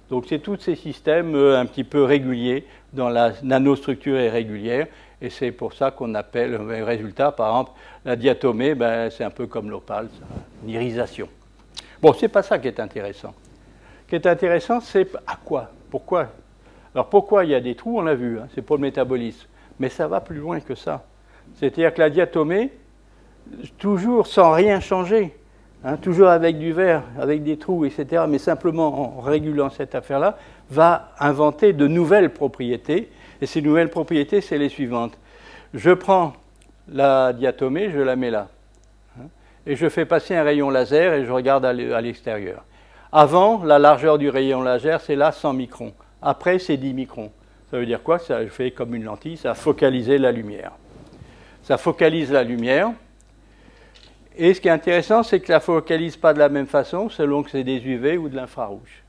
Donc c'est tous ces systèmes un petit peu réguliers, dans la nanostructure est régulière, et c'est pour ça qu'on appelle, le résultat, par exemple, la diatomée, ben, c'est un peu comme l'opale, une irisation. Bon, c'est pas ça qui est intéressant. Ce qui est intéressant, c'est à quoi? Pourquoi? Alors pourquoi il y a des trous, on l'a vu, hein, c'est pour le métabolisme. Mais ça va plus loin que ça. C'est-à-dire que la diatomée, toujours sans rien changer, hein, toujours avec du verre, avec des trous, etc., mais simplement en régulant cette affaire-là, va inventer de nouvelles propriétés. Et ces nouvelles propriétés, c'est les suivantes. Je prends la diatomée, je la mets là. Hein, et je fais passer un rayon laser et je regarde à l'extérieur. Avant, la largeur du rayon laser, c'est là 100 microns. Après, c'est 10 microns. Ça veut dire quoi? Ça fait comme une lentille, ça a focalisé la lumière. Ça focalise la lumière. Et ce qui est intéressant, c'est que ça ne focalise pas de la même façon selon que c'est des UV ou de l'infrarouge.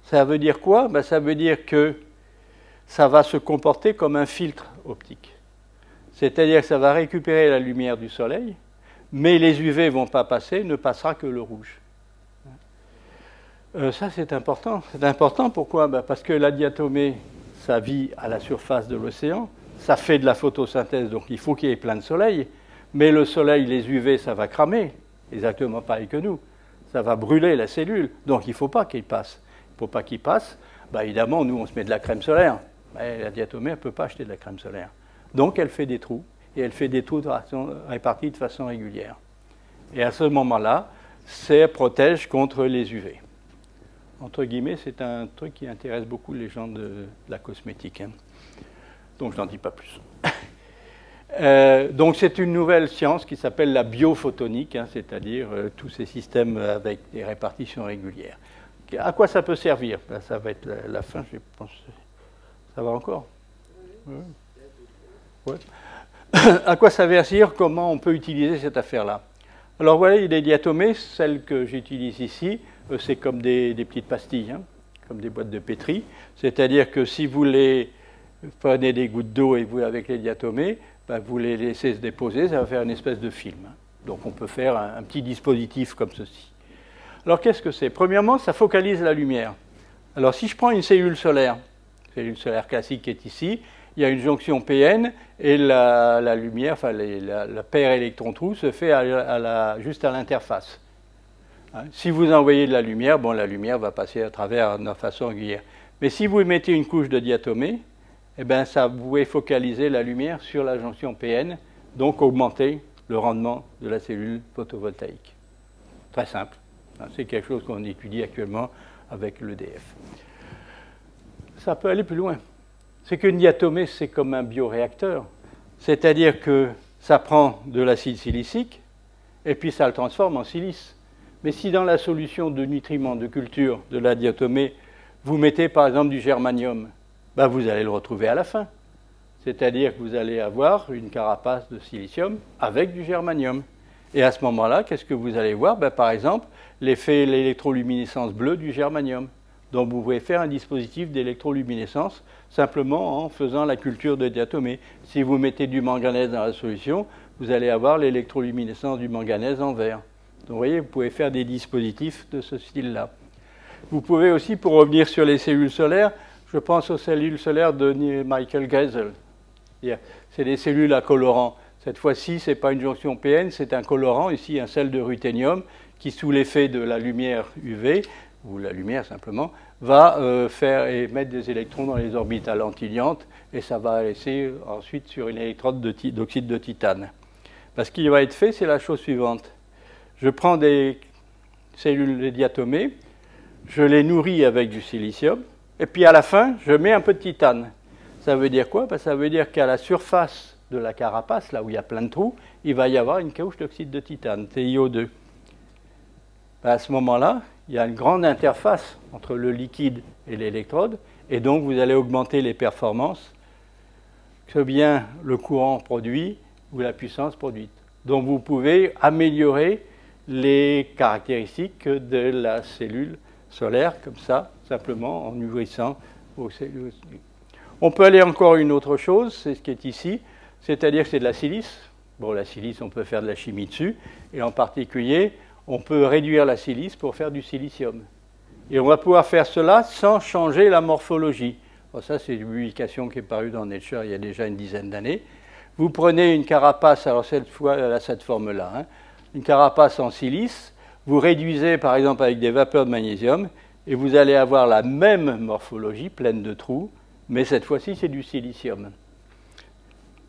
Ça veut dire quoi? Ben, ça veut dire que ça va se comporter comme un filtre optique. C'est-à-dire que ça va récupérer la lumière du soleil, mais les UV ne vont pas passer, ne passera que le rouge. Ça, c'est important. C'est important, pourquoi? Ben, parce que la diatomée, ça vit à la surface de l'océan, ça fait de la photosynthèse, donc il faut qu'il y ait plein de soleil, mais le soleil, les UV, ça va cramer, exactement pareil que nous. Ça va brûler la cellule, donc il ne faut pas qu'il passe. Il ne faut pas qu'il passe. Ben, évidemment, nous, on se met de la crème solaire. Ben, la diatomée, elle ne peut pas acheter de la crème solaire. Donc, elle fait des trous, et elle fait des trous répartis de façon régulière. Et à ce moment-là, ça protège contre les UV. Entre guillemets, c'est un truc qui intéresse beaucoup les gens de la cosmétique. Hein. Donc, je n'en dis pas plus. Donc, c'est une nouvelle science qui s'appelle la biophotonique, hein, c'est-à-dire tous ces systèmes avec des répartitions régulières. À quoi ça peut servir? Ben, ça va être la fin, je pense. Ça va encore? Oui. Ouais. À quoi ça va servir? Comment on peut utiliser cette affaire-là? Alors voilà, il y a des diatomées. Celles que j'utilise ici, c'est comme des petites pastilles, hein, comme des boîtes de pétri. C'est-à-dire que si vous les prenez des gouttes d'eau et vous avec les diatomées, ben, vous les laissez se déposer, ça va faire une espèce de film. Donc on peut faire un petit dispositif comme ceci. Alors qu'est-ce que c'est? Premièrement, ça focalise la lumière. Alors si je prends une cellule solaire classique qui est ici, il y a une jonction PN et la lumière, enfin la paire électron-trou se fait juste à l'interface. Hein, si vous envoyez de la lumière, bon, la lumière va passer à travers de façon régulière. Mais si vous mettez une couche de diatomée, eh ben, ça vous pouvez focaliser la lumière sur la jonction PN, donc augmenter le rendement de la cellule photovoltaïque. Très simple. C'est quelque chose qu'on étudie actuellement avec l'EDF. Ça peut aller plus loin. C'est qu'une diatomée, c'est comme un bioréacteur. C'est-à-dire que ça prend de l'acide silicique et puis ça le transforme en silice. Mais si dans la solution de nutriments de culture de la diatomée, vous mettez par exemple du germanium, ben vous allez le retrouver à la fin. C'est-à-dire que vous allez avoir une carapace de silicium avec du germanium. Et à ce moment-là, qu'est-ce que vous allez voir? Ben, par exemple, l'effet de l'électroluminescence bleue du germanium. Donc vous pouvez faire un dispositif d'électroluminescence simplement en faisant la culture de diatomée. Si vous mettez du manganèse dans la solution, vous allez avoir l'électroluminescence du manganèse en vert. Donc vous voyez, vous pouvez faire des dispositifs de ce style-là. Vous pouvez aussi, pour revenir sur les cellules solaires, je pense aux cellules solaires de Michael Geisel. C'est des cellules à colorant. Cette fois-ci, ce n'est pas une jonction PN, c'est un colorant, ici un sel de ruthénium, qui sous l'effet de la lumière UV, ou la lumière simplement, va faire émettre des électrons dans les orbites alentiliantes, et ça va laisser ensuite sur une électrode d'oxyde de titane. Ce qui va être fait, c'est la chose suivante. Je prends des cellules diatomées, je les nourris avec du silicium, et puis à la fin, je mets un peu de titane. Ça veut dire quoi? Ça veut dire qu'à la surface de la carapace, là où il y a plein de trous, il va y avoir une couche d'oxyde de titane, TiO2. À ce moment-là, il y a une grande interface entre le liquide et l'électrode, et donc vous allez augmenter les performances, que bien le courant produit ou la puissance produite. Donc vous pouvez améliorer les caractéristiques de la cellule solaire, comme ça, simplement en nourrissant vos cellules. On peut aller encore une autre chose, c'est ce qui est ici, c'est-à-dire que c'est de la silice. Bon, la silice, on peut faire de la chimie dessus, et en particulier, on peut réduire la silice pour faire du silicium. Et on va pouvoir faire cela sans changer la morphologie. Bon, ça, c'est une publication qui est parue dans Nature il y a déjà une dizaine d'années. Vous prenez une carapace, alors cette fois, elle a cette forme-là, hein, une carapace en silice, vous réduisez par exemple avec des vapeurs de magnésium, et vous allez avoir la même morphologie, pleine de trous, mais cette fois-ci, c'est du silicium.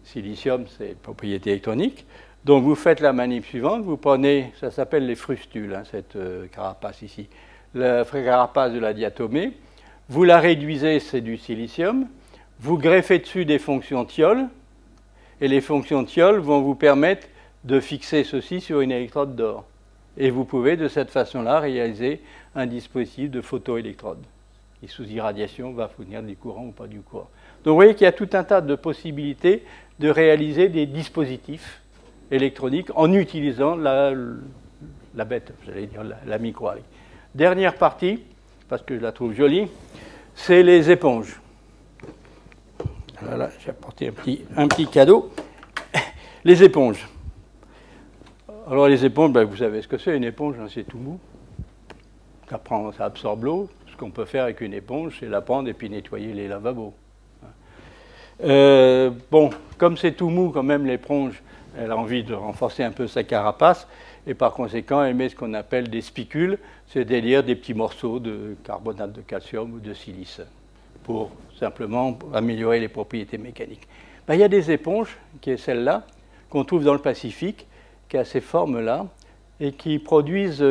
Silicium, c'est une propriété électronique. Donc vous faites la manip suivante, vous prenez, ça s'appelle les frustules, hein, cette carapace ici, la carapace de la diatomée, vous la réduisez, c'est du silicium, vous greffez dessus des fonctions thiol, et les fonctions thiol vont vous permettre de fixer ceci sur une électrode d'or. Et vous pouvez de cette façon-là réaliser un dispositif de photoélectrode qui, sous irradiation, va fournir du courant ou pas du courant. Donc vous voyez qu'il y a tout un tas de possibilités de réaliser des dispositifs électroniques en utilisant la bête, j'allais dire la micro-algue. Dernière partie, parce que je la trouve jolie, c'est les éponges. Voilà, j'ai apporté un petit cadeau. Les éponges. Alors les éponges, ben, vous savez ce que c'est, une éponge, hein, c'est tout mou. Ça absorbe l'eau. Ce qu'on peut faire avec une éponge, c'est la prendre et puis nettoyer les lavabos. Bon, comme c'est tout mou quand même, l'éponge, elle a envie de renforcer un peu sa carapace, et par conséquent, elle met ce qu'on appelle des spicules, c'est-à-dire des petits morceaux de carbonate de calcium ou de silice, pour simplement améliorer les propriétés mécaniques. Ben, il y a des éponges, qui est celle-là, qu'on trouve dans le Pacifique, qui a ces formes-là, et qui produisent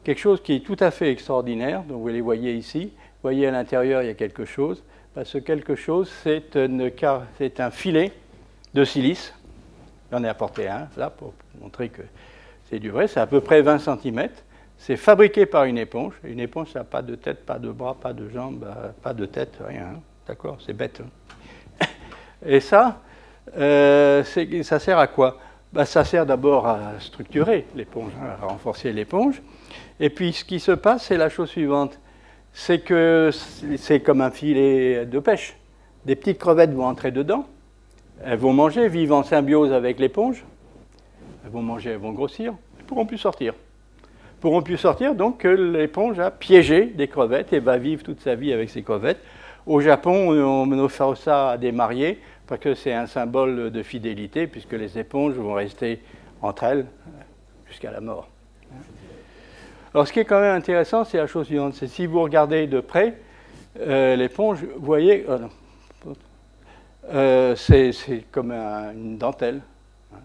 quelque chose qui est tout à fait extraordinaire. Donc vous les voyez ici. Vous voyez à l'intérieur, il y a quelque chose. Ben, ce quelque chose, c'est un filet de silice. J'en ai apporté un, là, pour montrer que c'est du vrai. C'est à peu près 20 cm. C'est fabriqué par une éponge. Une éponge, ça n'a pas de tête, pas de bras, pas de jambes, pas de tête, rien. Hein. D'accord, c'est bête. Hein. Et ça, ça sert à quoi? Ben, ça sert d'abord à structurer l'éponge, hein, à renforcer l'éponge. Et puis, ce qui se passe, c'est la chose suivante. C'est que c'est comme un filet de pêche. Des petites crevettes vont entrer dedans. Elles vont manger, vivent en symbiose avec l'éponge. Elles vont manger, elles vont grossir. Elles ne pourront plus sortir. Elles ne pourront plus sortir, donc l'éponge a piégé des crevettes et va vivre toute sa vie avec ces crevettes. Au Japon, on offre ça à des mariés parce que c'est un symbole de fidélité, puisque les éponges vont rester entre elles jusqu'à la mort. Alors, ce qui est quand même intéressant, c'est la chose suivante. C'est si vous regardez de près l'éponge, vous voyez, c'est comme une dentelle. Hein,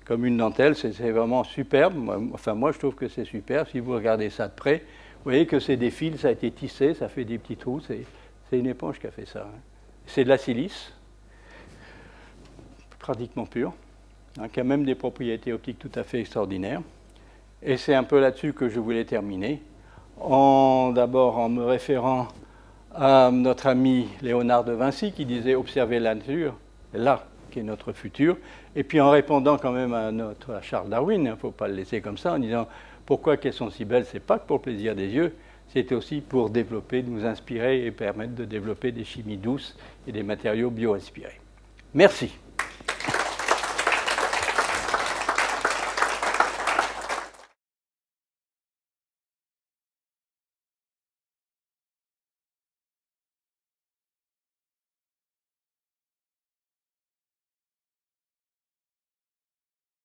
comme une dentelle, c'est vraiment superbe. Moi, je trouve que c'est super. Si vous regardez ça de près, vous voyez que c'est des fils, ça a été tissé, ça fait des petits trous. C'est une éponge qui a fait ça. Hein. C'est de la silice, pratiquement pure, hein, qui a même des propriétés optiques tout à fait extraordinaires. Et c'est un peu là-dessus que je voulais terminer, d'abord en me référant à notre ami Léonard de Vinci qui disait « Observez la nature, là, qui est notre futur », et puis en répondant quand même à Charles Darwin, il ne faut pas le laisser comme ça, en disant « Pourquoi qu'elles sont si belles, c'est pas que pour le plaisir des yeux, c'est aussi pour développer, nous inspirer et permettre de développer des chimies douces et des matériaux bio-inspirés. » Merci.